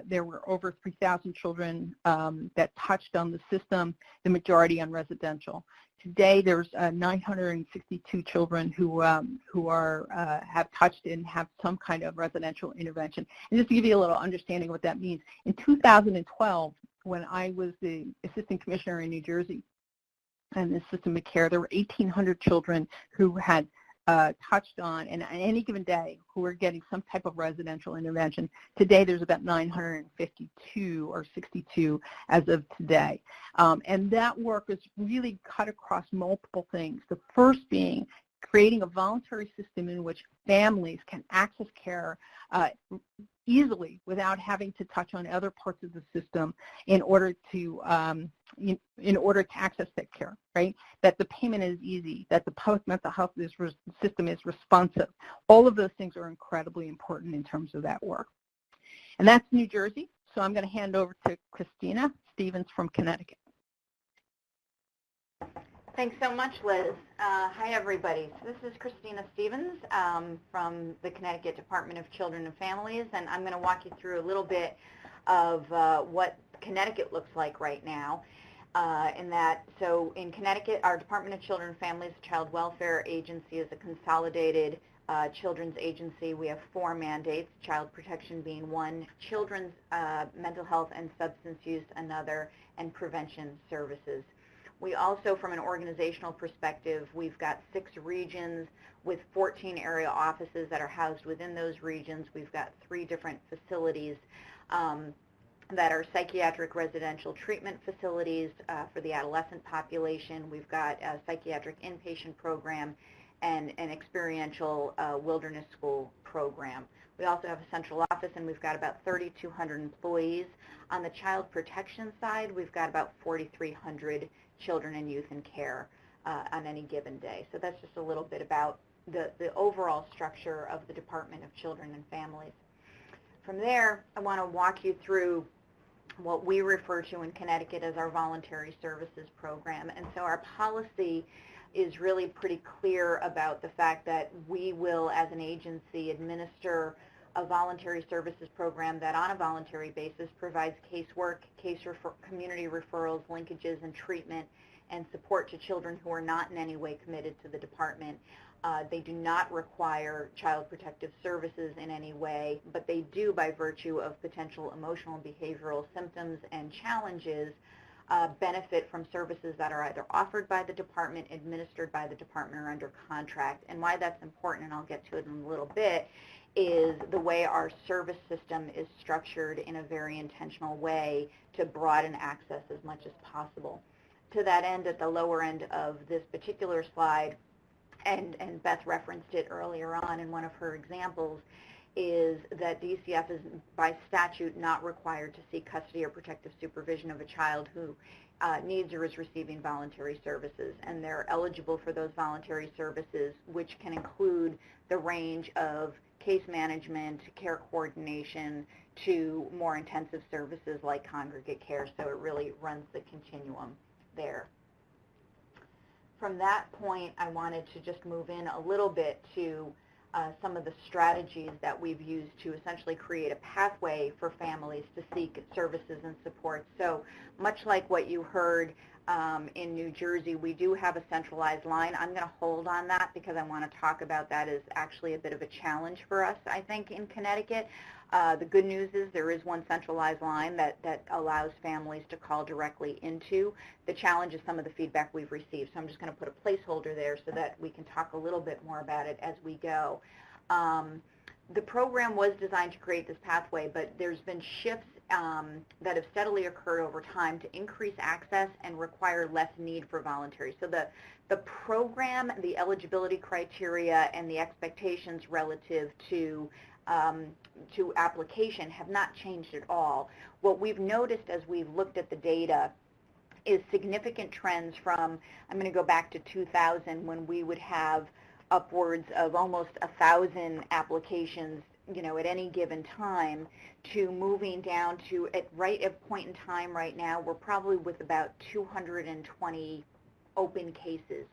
there were over 3,000 children that touched on the system, the majority on residential. Today, there's 962 children who have touched and have some kind of residential intervention. And just to give you a little understanding of what that means, in 2012, when I was the assistant commissioner in New Jersey and the system of care, there were 1,800 children who had touched on, and on any given day, who are getting some type of residential intervention. Today, there's about 952 or 62 as of today. And that work is really cut across multiple things. The first being creating a voluntary system in which families can access care easily without having to touch on other parts of the system in order to access that care, right? That the payment is easy, that the public mental health system is responsive. All of those things are incredibly important in terms of that work. And that's New Jersey. So I'm going to hand over to Christina Stevens from Connecticut. Thanks so much, Liz. Hi, everybody. So this is Christina Stevens from the Connecticut Department of Children and Families, and I'm going to walk you through a little bit of what Connecticut looks like right now. So in Connecticut, our Department of Children and Families Child Welfare Agency is a consolidated children's agency. We have 4 mandates, child protection being one, children's mental health and substance use another, and prevention services. We also, from an organizational perspective, we've got 6 regions with 14 area offices that are housed within those regions. We've got 3 different facilities that are psychiatric residential treatment facilities for the adolescent population. We've got a psychiatric inpatient program and an experiential wilderness school program. We also have a central office, and we've got about 3,200 employees. On the child protection side, we've got about 4,300 children and youth in care on any given day. So that's just a little bit about the overall structure of the Department of Children and Families. From there, I want to walk you through what we refer to in Connecticut as our voluntary services program. And so our policy is really pretty clear about the fact that we will, as an agency, administer a voluntary services program that on a voluntary basis provides casework, community referrals, linkages, and treatment and support to children who are not in any way committed to the department. They do not require child protective services in any way, but they do, by virtue of potential emotional and behavioral symptoms and challenges, benefit from services that are either offered by the department, administered by the department, or under contract. And why that's important, and I'll get to it in a little bit, is the way our service system is structured in a very intentional way to broaden access as much as possible. To that end, at the lower end of this particular slide, and Beth referenced it earlier on in one of her examples, is that DCF is by statute not required to seek custody or protective supervision of a child who needs or is receiving voluntary services, and they're eligible for those voluntary services, which can include the range of case management, care coordination, to more intensive services like congregate care. So it really runs the continuum there. From that point, I wanted to just move in a little bit to some of the strategies that we've used to essentially create a pathway for families to seek services and support. So much like what you heard in New Jersey, we do have a centralized line. I'm going to hold on that because I want to talk about that as actually a bit of a challenge for us, I think, in Connecticut. The good news is there is one centralized line that allows families to call directly into. The challenge is some of the feedback we've received. So I'm just going to put a placeholder there so that we can talk a little bit more about it as we go. The program was designed to create this pathway, but there's been shifts that have steadily occurred over time to increase access and require less need for voluntary. So the program, the eligibility criteria, and the expectations relative to application have not changed at all. What we've noticed as we've looked at the data is significant trends from, I'm going to go back to 2000, when we would have upwards of almost 1,000 applications, at any given time, to moving down to at point in time right now, we're probably with about 220 open cases.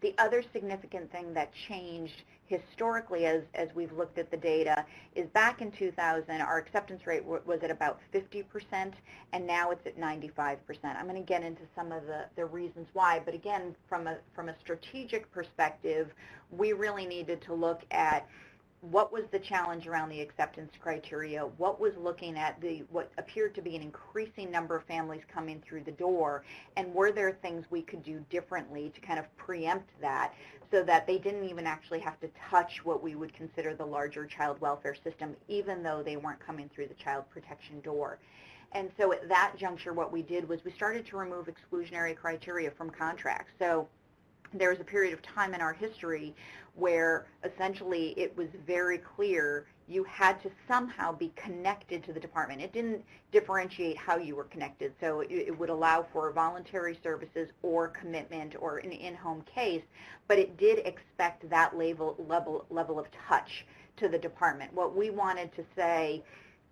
The other significant thing that changed historically as we've looked at the data is back in 2000, our acceptance rate was at about 50%, and now it's at 95%. I'm going to get into some of the reasons why, but again, from a strategic perspective, we really needed to look at what was the challenge around the acceptance criteria, what was looking at what appeared to be an increasing number of families coming through the door, and were there things we could do differently to kind of preempt that so that they didn't even actually have to touch what we would consider the larger child welfare system, even though they weren't coming through the child protection door. And so at that juncture, what we did was we started to remove exclusionary criteria from contracts. So there was a period of time in our history where essentially it was very clear you had to somehow be connected to the department. It didn't differentiate how you were connected, so it would allow for voluntary services or commitment or an in-home case, but it did expect that level of touch to the department. What we wanted to say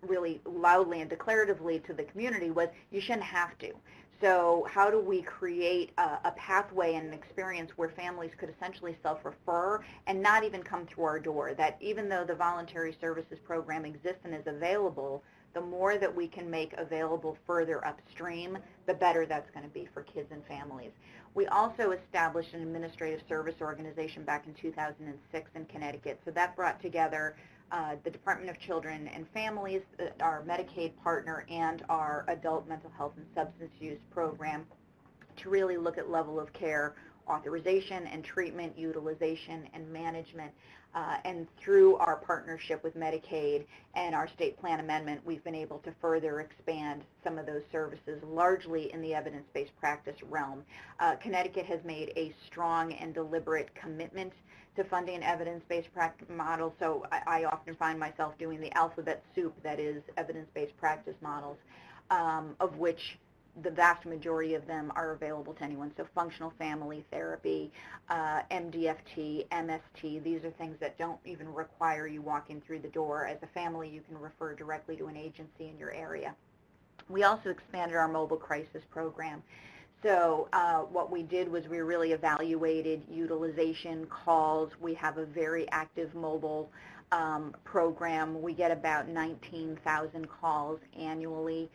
really loudly and declaratively to the community was, you shouldn't have to. So how do we create a pathway and an experience where families could essentially self-refer and not even come through our door? That even though the voluntary services program exists and is available, the more that we can make available further upstream, the better that's going to be for kids and families. We also established an administrative service organization back in 2006 in Connecticut. So that brought together the Department of Children and Families, our Medicaid partner, and our adult mental health and substance use program to really look at level of care, authorization and treatment, utilization and management. And through our partnership with Medicaid and our state plan amendment, we've been able to further expand some of those services, largely in the evidence-based practice realm. Connecticut has made a strong and deliberate commitment to funding evidence-based practice models, so I often find myself doing the alphabet soup that is evidence-based practice models, of which the vast majority of them are available to anyone. So functional family therapy, MDFT, MST, these are things that don't even require you walking through the door. As a family, you can refer directly to an agency in your area. We also expanded our mobile crisis program. So what we did was we really evaluated utilization calls. We have a very active mobile program. We get about 19,000 calls annually.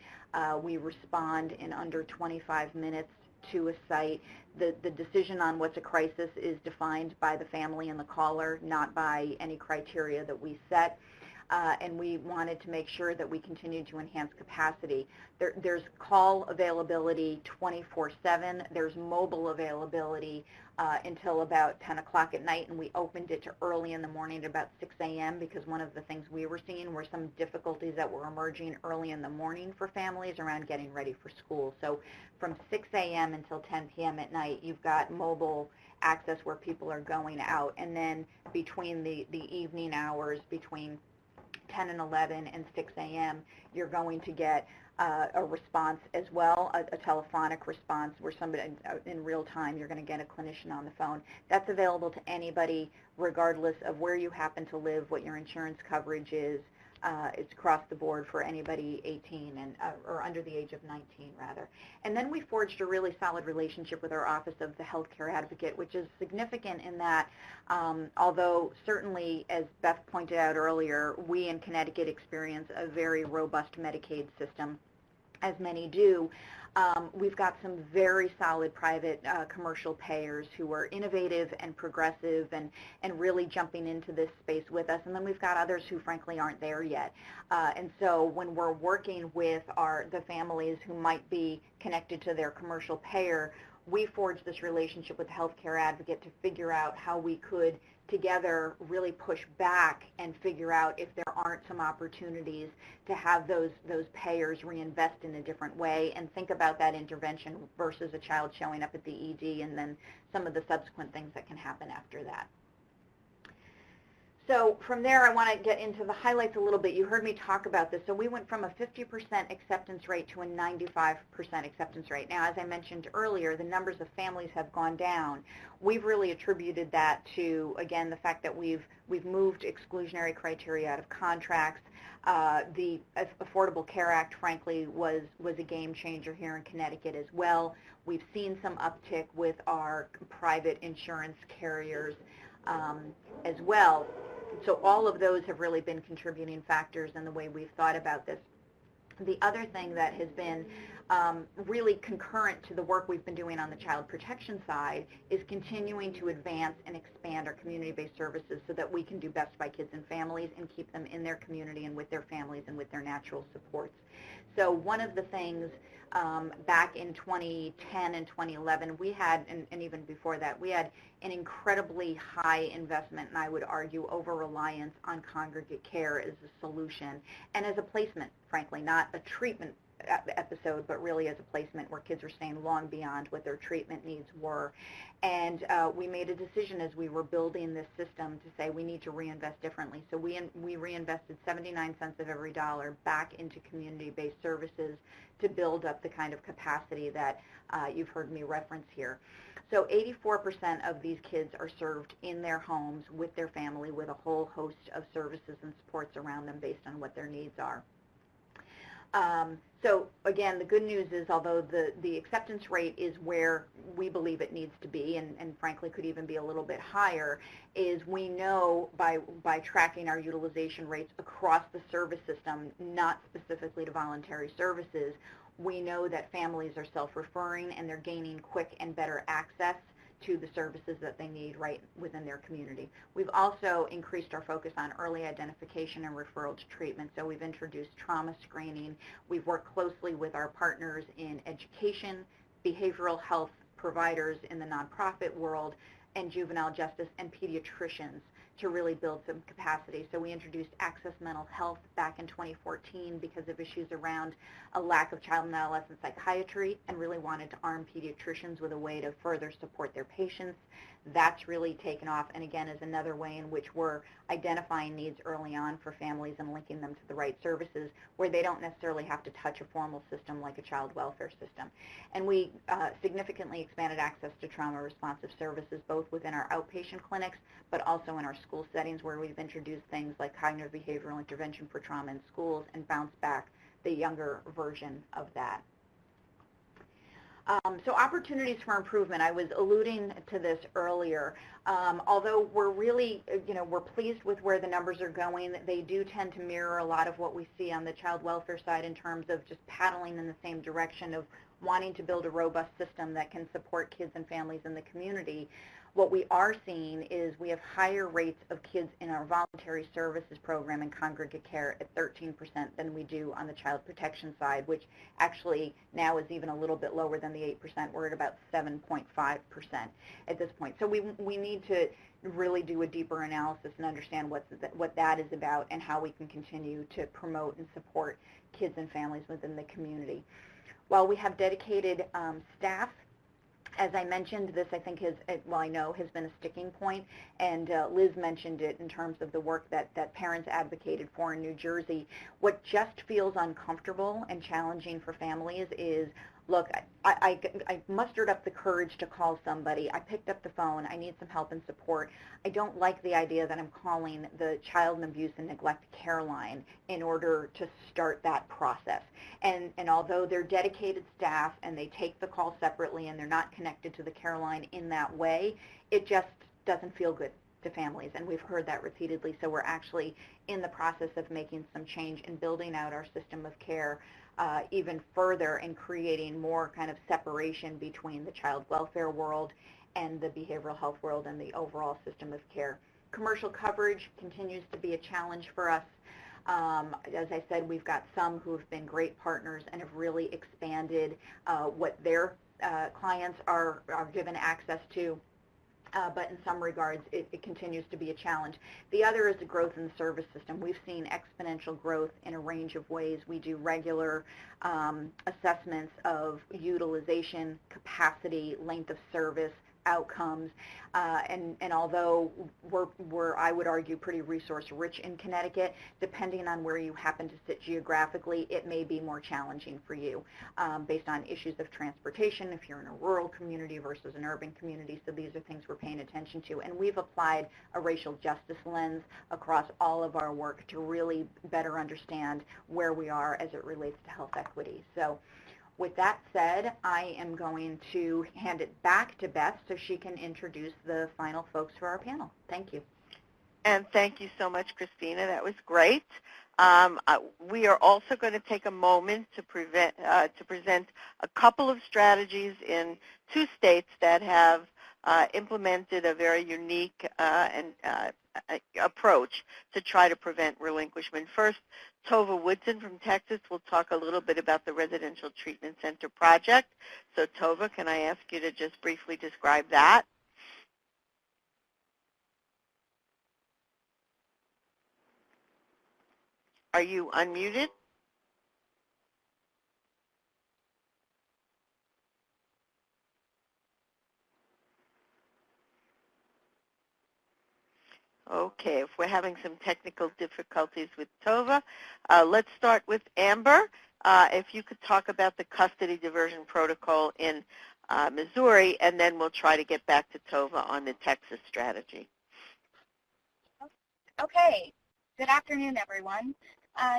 We respond in under 25 minutes to a site. The decision on what's a crisis is defined by the family and the caller, not by any criteria that we set. And we wanted to make sure that we continued to enhance capacity. There's call availability 24/7. There's mobile availability until about 10 o'clock at night, and we opened it to early in the morning at about 6 a.m. because one of the things we were seeing were some difficulties that were emerging early in the morning for families around getting ready for school. So from 6 a.m. until 10 p.m. at night, you've got mobile access where people are going out. And then between the evening hours, between 10 and 11 and 6 a.m., you're going to get a response as well, a telephonic response where somebody in real time, you're going to get a clinician on the phone. That's available to anybody regardless of where you happen to live, what your insurance coverage is. It's across the board for anybody 18 and or under the age of 19, rather. And then we forged a really solid relationship with our Office of the Healthcare Advocate, which is significant in that although certainly, as Beth pointed out earlier, we in Connecticut experience a very robust Medicaid system, as many do. We've got some very solid private commercial payers who are innovative and progressive and really jumping into this space with us. And then we've got others who frankly aren't there yet. And so when we're working with the families who might be connected to their commercial payer, we forged this relationship with the Healthcare Advocate to figure out how we could together really push back and figure out if there aren't some opportunities to have those payers reinvest in a different way and think about that intervention versus a child showing up at the ED and then some of the subsequent things that can happen after that. So from there, I want to get into the highlights a little bit. You heard me talk about this. So we went from a 50% acceptance rate to a 95% acceptance rate. Now, as I mentioned earlier, the numbers of families have gone down. We've really attributed that to, again, the fact that we've moved exclusionary criteria out of contracts. The Affordable Care Act, frankly, was a game changer here in Connecticut as well. We've seen some uptick with our private insurance carriers as well. So all of those have really been contributing factors in the way we've thought about this. The other thing that has been really concurrent to the work we've been doing on the child protection side is continuing to advance and expand our community-based services so that we can do best by kids and families and keep them in their community and with their families and with their natural supports. So one of the things back in 2010 and 2011, we had, and even before that, we had an incredibly high investment, and I would argue over-reliance on congregate care as a solution and as a placement, frankly, not a treatment episode, but really as a placement where kids were staying long beyond what their treatment needs were. And we made a decision as we were building this system to say we need to reinvest differently. So we reinvested 79 cents of every dollar back into community-based services to build up the kind of capacity that you've heard me reference here. So 84% of these kids are served in their homes with their family with a whole host of services and supports around them based on what their needs are. So again, the good news is, although the acceptance rate is where we believe it needs to be, and frankly could even be a little bit higher, is we know by tracking our utilization rates across the service system, not specifically to voluntary services, we know that families are self-referring and they're gaining quick and better access to the services that they need right within their community. We've also increased our focus on early identification and referral to treatment. So we've introduced trauma screening. We've worked closely with our partners in education, behavioral health providers in the nonprofit world, and juvenile justice and pediatricians to really build some capacity. So we introduced Access Mental Health back in 2014 because of issues around a lack of child and adolescent psychiatry, and really wanted to arm pediatricians with a way to further support their patients. That's really taken off, and again is another way in which we're identifying needs early on for families and linking them to the right services where they don't necessarily have to touch a formal system like a child welfare system. And we significantly expanded access to trauma responsive services both within our outpatient clinics but also in our school settings, where we've introduced things like cognitive behavioral intervention for trauma in schools and Bounce Back, the younger version of that. So opportunities for improvement, I was alluding to this earlier. Although we're really, we're pleased with where the numbers are going, they do tend to mirror a lot of what we see on the child welfare side in terms of just paddling in the same direction of wanting to build a robust system that can support kids and families in the community. What we are seeing is we have higher rates of kids in our voluntary services program in congregate care at 13% than we do on the child protection side, which actually now is even a little bit lower than the 8%. We're at about 7.5% at this point. So we need to really do a deeper analysis and understand what that is about and how we can continue to promote and support kids and families within the community. While we have dedicated staff, as I mentioned, this I think I know has been a sticking point, and Liz mentioned it in terms of the work that parents advocated for in New Jersey. What just feels uncomfortable and challenging for families is, look, I mustered up the courage to call somebody. I picked up the phone. I need some help and support. I don't like the idea that I'm calling the Child Abuse and Neglect Care Line in order to start that process. And although they're dedicated staff and they take the call separately and they're not connected to the care line in that way, it just doesn't feel good to families, and we've heard that repeatedly. So we're actually in the process of making some change and building out our system of care even further and creating more kind of separation between the child welfare world and the behavioral health world and the overall system of care. Commercial coverage continues to be a challenge for us. As I said, we've got some who have been great partners and have really expanded what their clients are given access to. But in some regards, it continues to be a challenge. The other is the growth in the service system. We've seen exponential growth in a range of ways. We do regular assessments of utilization, capacity, length of service, outcomes, and although we're, I would argue, pretty resource rich in Connecticut, depending on where you happen to sit geographically, it may be more challenging for you based on issues of transportation, if you're in a rural community versus an urban community. So these are things we're paying attention to, and we've applied a racial justice lens across all of our work to really better understand where we are as it relates to health equity. So with that said, I am going to hand it back to Beth so she can introduce the final folks for our panel. Thank you. And thank you so much, Christina. That was great. We are also going to take a moment to present a couple of strategies in 2 states that have implemented a very unique approach to try to prevent relinquishment. First, Tova Woodson from Texas will talk a little bit about the Residential Treatment Center project. So Tova, can I ask you to just briefly describe that? Are you unmuted? Okay, if we're having some technical difficulties with Tova, let's start with Amber. If you could talk about the custody diversion protocol in Missouri, and then we'll try to get back to Tova on the Texas strategy. Okay. Good afternoon, everyone.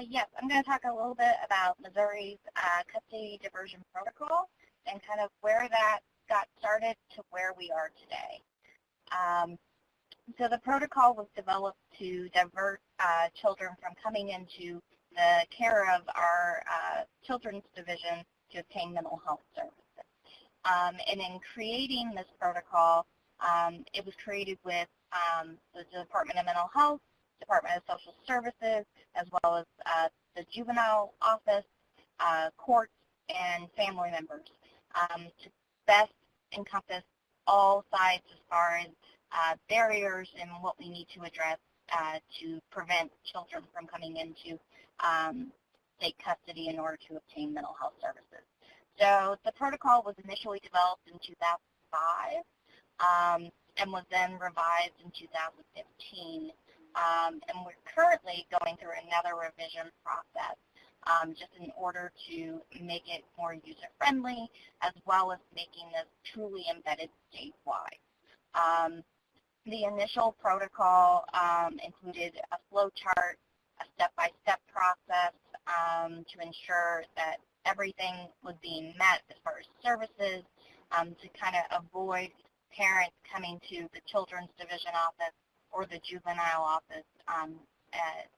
Yes, I'm going to talk a little bit about Missouri's custody diversion protocol and kind of where that got started to where we are today. So the protocol was developed to divert children from coming into the care of our children's division to obtain mental health services. And in creating this protocol, it was created with the Department of Mental Health, Department of Social Services, as well as the juvenile office, courts, and family members to best encompass all sides as far as barriers and what we need to address to prevent children from coming into state custody in order to obtain mental health services. So the protocol was initially developed in 2005 and was then revised in 2015. And we're currently going through another revision process just in order to make it more user-friendly as well as making this truly embedded statewide. The initial protocol included a flow chart, a step-by-step process to ensure that everything was being met as far as services to kind of avoid parents coming to the Children's Division office or the juvenile office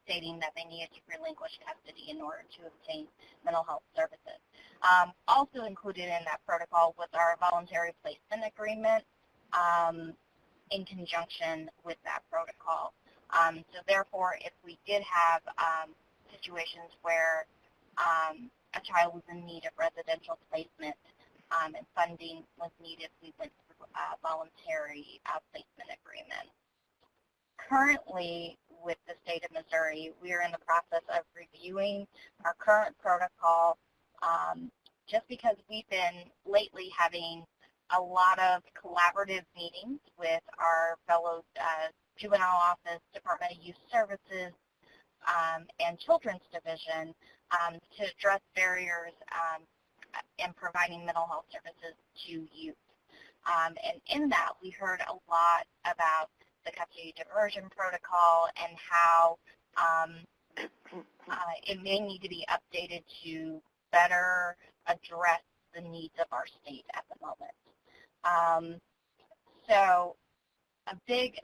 stating that they needed to relinquish custody in order to obtain mental health services. Also included in that protocol was our voluntary placement agreement in conjunction with that protocol. So therefore, if we did have situations where a child was in need of residential placement and funding was needed, we went through a voluntary placement agreement. Currently, with the state of Missouri, we are in the process of reviewing our current protocol just because we've been lately having a lot of collaborative meetings with our fellow juvenile office, Department of Youth Services, and Children's Division to address barriers in providing mental health services to youth. And in that, we heard a lot about the custody diversion protocol and how it may need to be updated to better address the needs of our state at the moment. So a big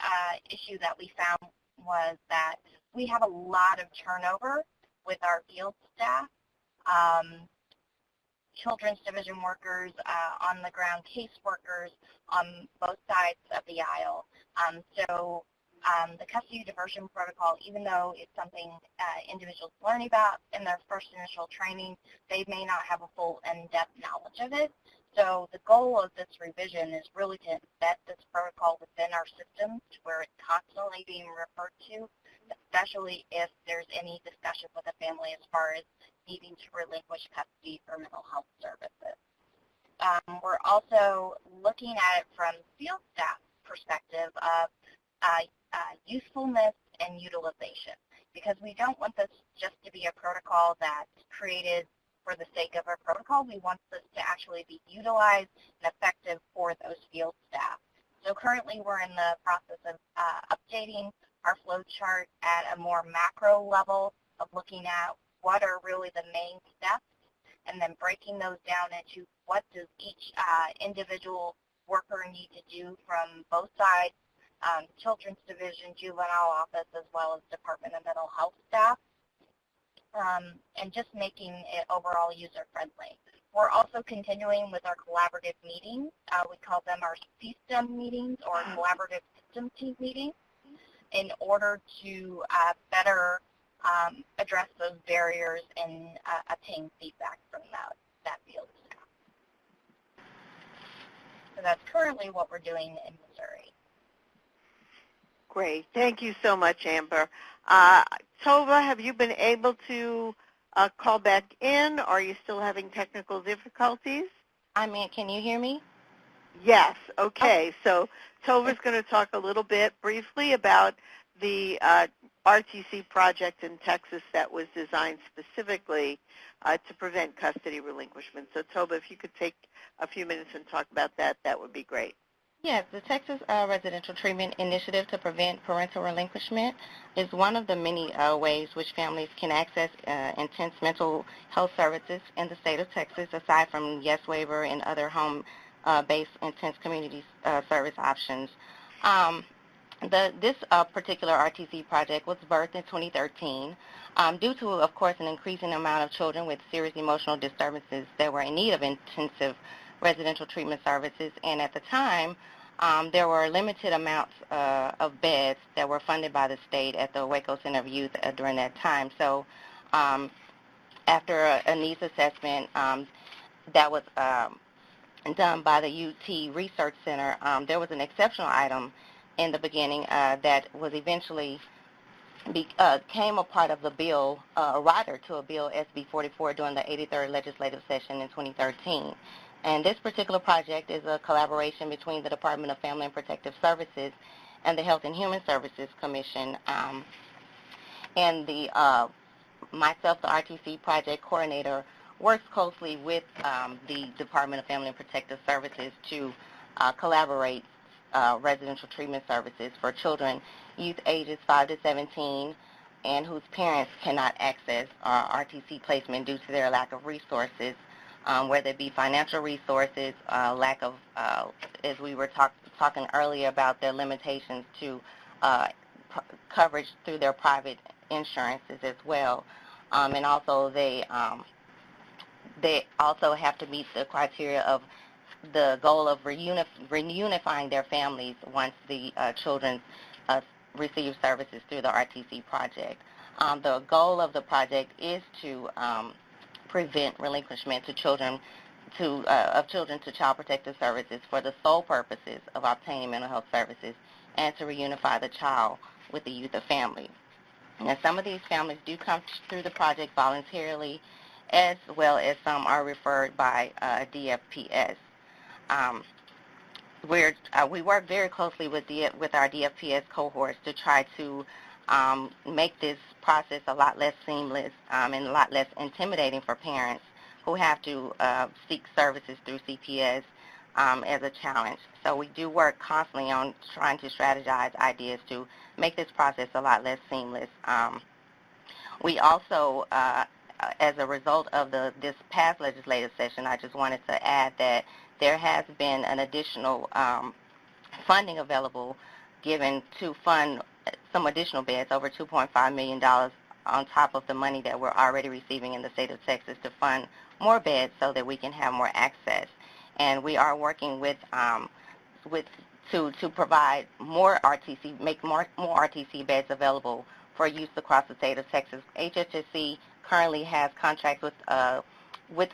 issue that we found was that we have a lot of turnover with our field staff, Children's Division workers, on-the-ground caseworkers on both sides of the aisle. So the custody diversion protocol, even though it's something individuals learn about in their first initial training, they may not have a full in-depth knowledge of it. So the goal of this revision is really to embed this protocol within our system to where it's constantly being referred to, especially if there's any discussion with a family as far as needing to relinquish custody for mental health services. We're also looking at it from field staff perspective of usefulness and utilization, because we don't want this just to be a protocol that's created for the sake of our protocol. We want this to actually be utilized and effective for those field staff. So currently we're in the process of updating our flow chart at a more macro level of looking at what are really the main steps and then breaking those down into what does each individual worker need to do from both sides, Children's Division, Juvenile Office, as well as Department of Mental Health staff, and just making it overall user-friendly. We're also continuing with our collaborative meetings. We call them our system meetings or collaborative system team meetings in order to better address those barriers and obtain feedback from that field staff. So that's currently what we're doing in Missouri. Great. Thank you so much, Amber. Tova, have you been able to call back in? Or are you still having technical difficulties? Can you hear me? Yes. Okay. So Tova's going to talk a little bit briefly about the RTC project in Texas that was designed specifically to prevent custody relinquishment. So Tova, if you could take a few minutes and talk about that, that would be great. Yes, the Texas Residential Treatment Initiative to Prevent Parental Relinquishment is one of the many ways which families can access intense mental health services in the state of Texas, aside from Yes Waiver and other home-based intense community service options. This particular RTC project was birthed in 2013 due to, of course, an increasing amount of children with serious emotional disturbances that were in need of intensive residential treatment services, and at the time, there were limited amounts of beds that were funded by the state at the Waco Center of Youth during that time. So after a needs assessment that was done by the UT Research Center, there was an exceptional item in the beginning that was eventually became a part of the bill, a rider to a bill SB 44 during the 83rd legislative session in 2013. And this particular project is a collaboration between the Department of Family and Protective Services and the Health and Human Services Commission. And myself, the RTC project coordinator, works closely with the Department of Family and Protective Services to collaborate residential treatment services for children, youth ages 5 to 17, and whose parents cannot access RTC placement due to their lack of resources, whether it be financial resources, lack of, as we were talking earlier about their limitations to coverage through their private insurances as well. And also they also have to meet the criteria of the goal of reunifying their families once the children receive services through the RTC project. The goal of the project is to prevent relinquishment to children of children to Child Protective Services for the sole purposes of obtaining mental health services and to reunify the child with the youth or family. Now, some of these families do come through the project voluntarily, as well as some are referred by DFPS. We work very closely with our DFPS cohorts to try to make this process a lot less seamless and a lot less intimidating for parents who have to seek services through CPS as a challenge. So we do work constantly on trying to strategize ideas to make this process a lot less seamless. We also, as a result of this past legislative session, I just wanted to add that there has been an additional funding available given to fund some additional beds, over $2.5 million on top of the money that we're already receiving in the state of Texas to fund more beds so that we can have more access. And we are working to provide more RTC, make more RTC beds available for use across the state of Texas. HHSC currently has contracts with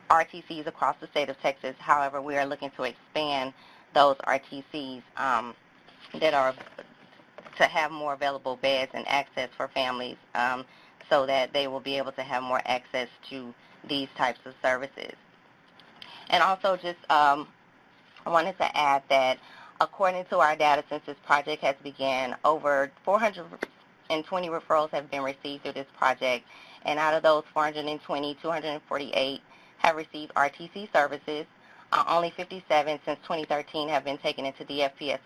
RTCs across the state of Texas. However, we are looking to expand those RTCs that are to have more available beds and access for families so that they will be able to have more access to these types of services. And also just I wanted to add that according to our data, since this project has begun, over 420 referrals have been received through this project, and out of those 420, 248 have received RTC services. Only 57 since 2013 have been taken into DFPS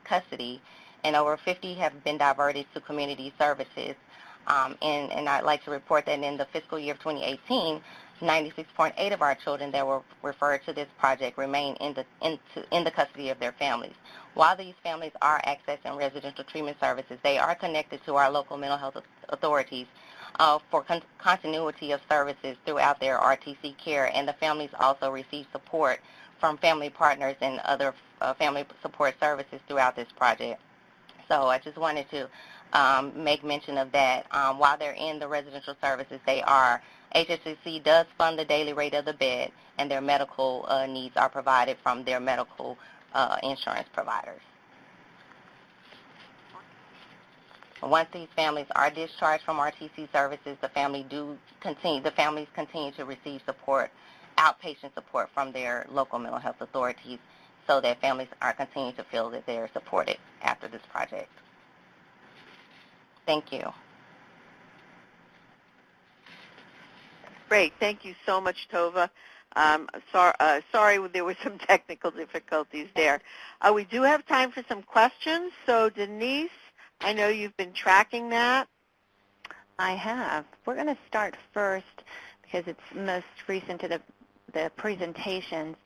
custody, and over 50 have been diverted to community services. And I'd like to report that in the fiscal year of 2018, 96.8% of our children that were referred to this project remain in the custody of their families. While these families are accessing residential treatment services, they are connected to our local mental health authorities for continuity of services throughout their RTC care, and the families also receive support from family partners and other family support services throughout this project. So I just wanted to make mention of that. While they're in the residential services, HHCC does fund the daily rate of the bed, and their medical needs are provided from their medical insurance providers. Once these families are discharged from RTC services, the families continue to receive support, outpatient support from their local mental health authorities, so that families are continuing to feel that they're supported after this project. Thank you. Great. Thank you so much, Tova. Sorry, there were some technical difficulties there. We do have time for some questions. So Denise, I know you've been tracking that. I have. We're going to start first because it's most recent to the presentations.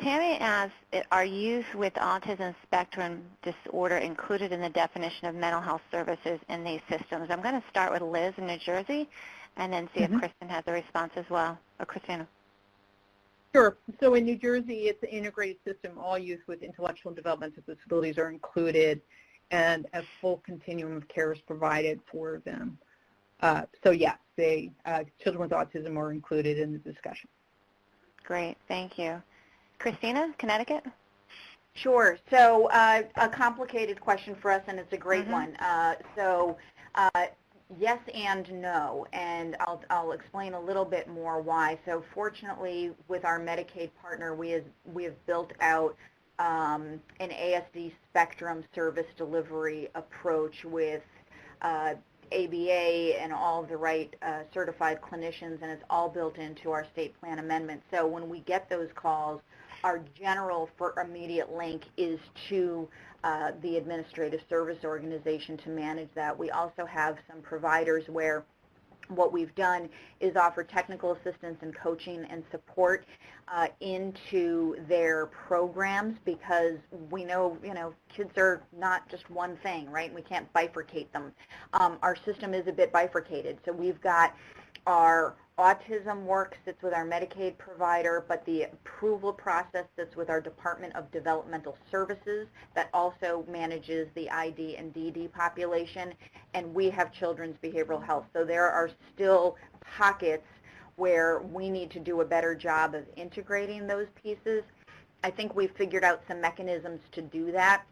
Tammy asks, are youth with autism spectrum disorder included in the definition of mental health services in these systems? I'm going to start with Liz in New Jersey and then see if Kristen has a response as well. Or Christina. Sure. So in New Jersey, it's an integrated system. All youth with intellectual and developmental disabilities are included, and a full continuum of care is provided for them. So yes, children with autism are included in the discussion. Great, thank you. Christina, Connecticut? Sure. So a complicated question for us, and it's a great one. Yes and no, and I'll explain a little bit more why. So fortunately, with our Medicaid partner, we have built out an ASD spectrum service delivery approach with ABA and all of the right certified clinicians, and it's all built into our state plan amendment. So when we get those calls, our general for immediate link is to the administrative service organization to manage that. We also have some providers where what we've done is offer technical assistance and coaching and support into their programs, because we know, kids are not just one thing, right? We can't bifurcate them. Our system is a bit bifurcated. So we've got our autism work sits with our Medicaid provider, but the approval process sits with our Department of Developmental Services that also manages the ID and DD population, and we have children's behavioral health. So there are still pockets where we need to do a better job of integrating those pieces. I think we've figured out some mechanisms to do that.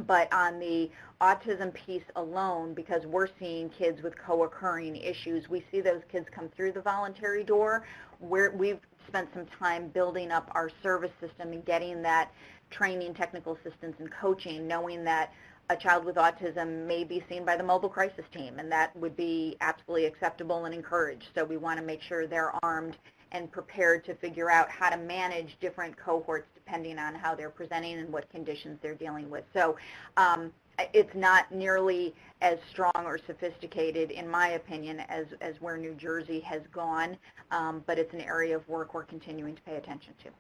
But on the autism piece alone, because we're seeing kids with co-occurring issues, we see those kids come through the voluntary door. We've spent some time building up our service system and getting that training, technical assistance, and coaching, knowing that a child with autism may be seen by the mobile crisis team, and that would be absolutely acceptable and encouraged. So we want to make sure they're armed and prepared to figure out how to manage different cohorts depending on how they're presenting and what conditions they're dealing with. So it's not nearly as strong or sophisticated, in my opinion, as where New Jersey has gone, but it's an area of work we're continuing to pay attention to.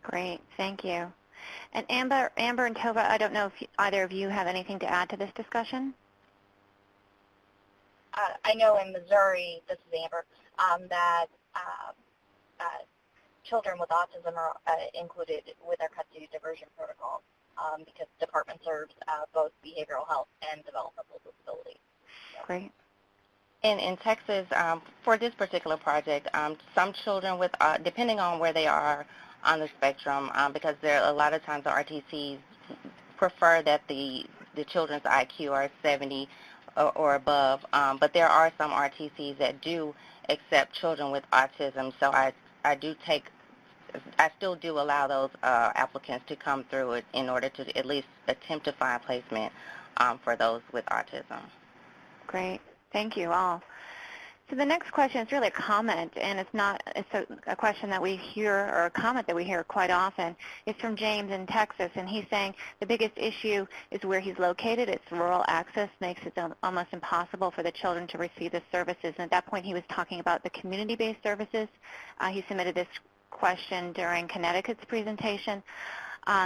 Great, thank you. And Amber and Tova, I don't know if either of you have anything to add to this discussion? I know in Missouri, this is Amber, that children with autism are included with our custody diversion protocol because the department serves both behavioral health and developmental disabilities. So. Great. In Texas, for this particular project, some children with, depending on where they are on the spectrum, because there are a lot of times the RTCs prefer that the children's IQ are 70 or above, but there are some RTCs that do accept children with autism. So I still do allow those applicants to come through it in order to at least attempt to find placement for those with autism. Great. Thank you all. So the next question is really a comment, and it's a question that we hear, or a comment that we hear quite often. It's from James in Texas, and he's saying the biggest issue is where he's located. It's rural access, makes it almost impossible for the children to receive the services. And at that point, he was talking about the community-based services. He submitted this question during Connecticut's presentation.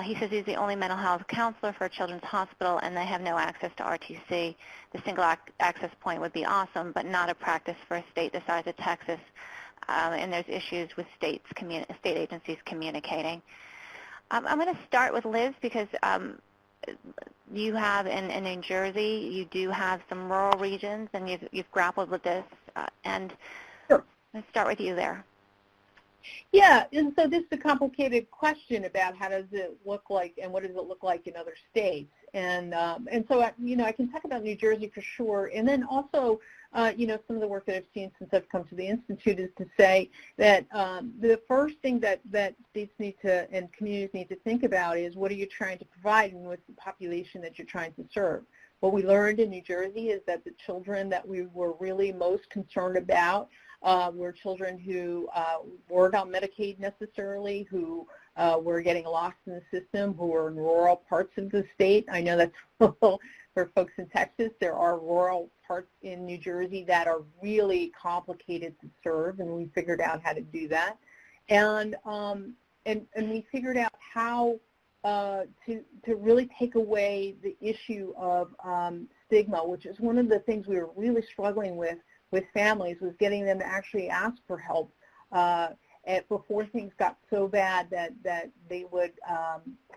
He says he's the only mental health counselor for a children's hospital, and they have no access to RTC. The single access point would be awesome, but not a practice for a state the size of Texas, and there's issues with state agencies communicating. I'm going to start with Liz, because you have in New Jersey, you do have some rural regions, and you've grappled with this, and sure. Let's start with you there. Yeah, and so this is a complicated question about how does it look like and what does it look like in other states. And so, I can talk about New Jersey for sure. And then also, some of the work that I've seen since I've come to the Institute is to say that the first thing that states need to and communities need to think about is what are you trying to provide and what's the population that you're trying to serve. What we learned in New Jersey is that the children that we were really most concerned about were children who weren't on Medicaid necessarily, who were getting lost in the system, who were in rural parts of the state. I know that's for folks in Texas. There are rural parts in New Jersey that are really complicated to serve, and we figured out how to do that. And we figured out how to really take away the issue of stigma, which is one of the things we were really struggling with families, was getting them to actually ask for help before things got so bad that they would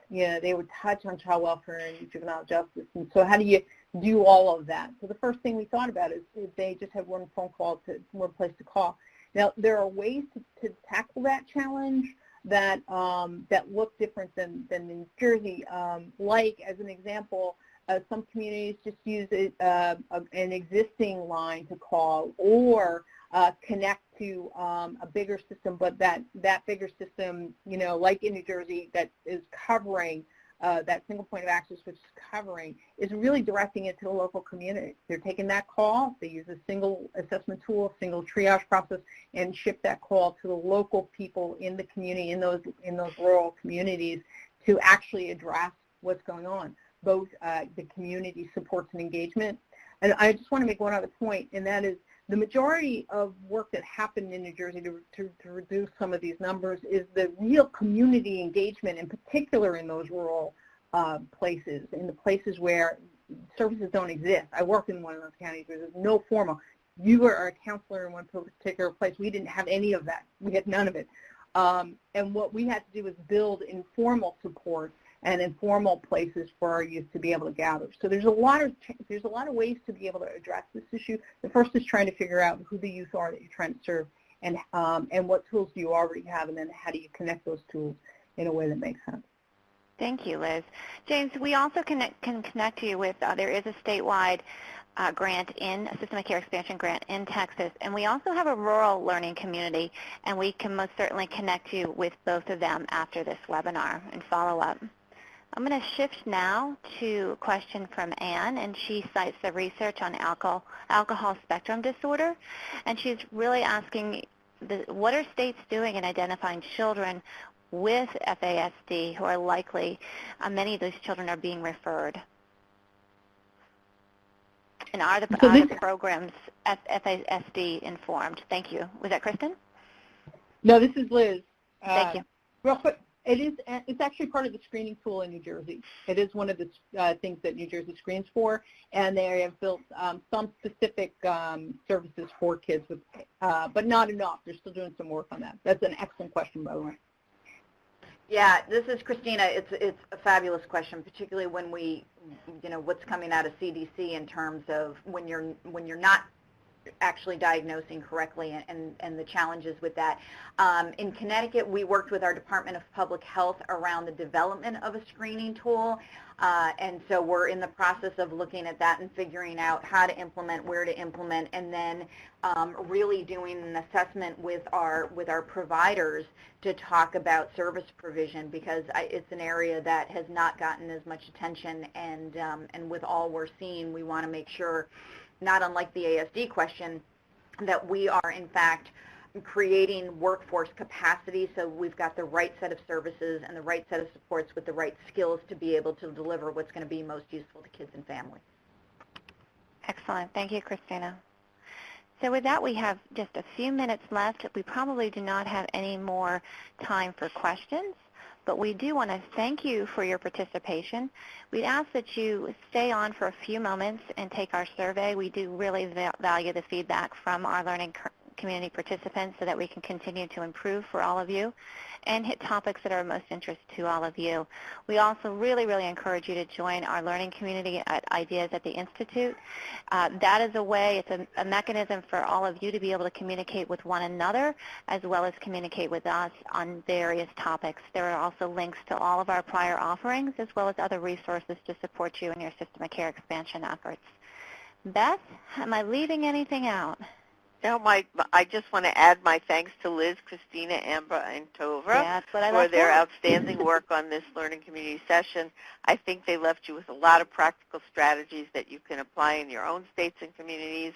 they would touch on child welfare and juvenile justice. And so how do you do all of that? So the first thing we thought about is they just have one phone call to one place to call. Now there are ways to tackle that challenge that look different than in New Jersey. Like, as an example, some communities just use an existing line to call, or connect to a bigger system, but that bigger system, like in New Jersey, that is covering that single point of access, which is covering, is really directing it to the local community. They're taking that call, they use a single assessment tool, a single triage process, and ship that call to the local people in the community, in those rural communities, to actually address what's going on, both the community supports and engagement. And I just want to make one other point, and that is the majority of work that happened in New Jersey to reduce some of these numbers is the real community engagement, in particular in those rural places, in the places where services don't exist. I worked in one of those counties where there's no formal. You were a counselor in one particular place. We didn't have any of that. We had none of it. And what we had to do was build informal support and informal places for our youth to be able to gather. So there's a lot of ways to be able to address this issue. The first is trying to figure out who the youth are that you're trying to serve, and what tools do you already have, and then how do you connect those tools in a way that makes sense. Thank you, Liz. James, we also can connect you with, there is a statewide grant a system of care expansion grant in Texas, and we also have a rural learning community, and we can most certainly connect you with both of them after this webinar and follow up. I'm going to shift now to a question from Anne, and she cites the research on alcohol spectrum disorder, and she's really asking, what are states doing in identifying children with FASD who are likely, many of those children are being referred? And are the programs FASD informed? Thank you. Was that Kristen? No, this is Liz. Thank you. Real quick. It's actually part of the screening tool in New Jersey. It is one of the things that New Jersey screens for, and they have built some specific services for kids, with, but not enough. They're still doing some work on that. That's an excellent question, by the way. Yeah, this is Christina. It's a fabulous question, particularly when what's coming out of CDC in terms of when you're not actually diagnosing correctly and the challenges with that. In Connecticut, we worked with our Department of Public Health around the development of a screening tool, and so we're in the process of looking at that and figuring out how to implement, where to implement, and then really doing an assessment with our providers to talk about service provision, because it's an area that has not gotten as much attention, and with all we're seeing, we want to make sure, not unlike the ASD question, that we are in fact creating workforce capacity, so we've got the right set of services and the right set of supports with the right skills to be able to deliver what's going to be most useful to kids and families. Excellent. Thank you, Christina. So with that, we have just a few minutes left. We probably do not have any more time for questions, but we do want to thank you for your participation. We'd ask that you stay on for a few moments and take our survey. We do really value the feedback from our learning community participants so that we can continue to improve for all of you and hit topics that are of most interest to all of you. We also really, really encourage you to join our learning community at Ideas at the Institute. That is a way, it's a mechanism for all of you to be able to communicate with one another as well as communicate with us on various topics. There are also links to all of our prior offerings as well as other resources to support you in your system of care expansion efforts. Beth, am I leaving anything out? Now, I just want to add my thanks to Liz, Christina, Amber, and Tovra That's what I for left their out. outstanding work on this learning community session. I think they left you with a lot of practical strategies that you can apply in your own states and communities.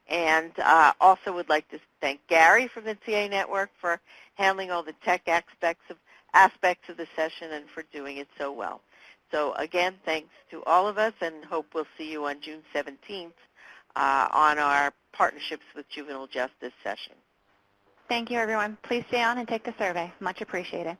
And also would like to thank Gary from the TA Network for handling all the tech aspects of the session and for doing it so well. So again, thanks to all of us, and hope we'll see you on June 17th on our Partnerships with Juvenile Justice session. Thank you, everyone. Please stay on and take the survey. Much appreciated.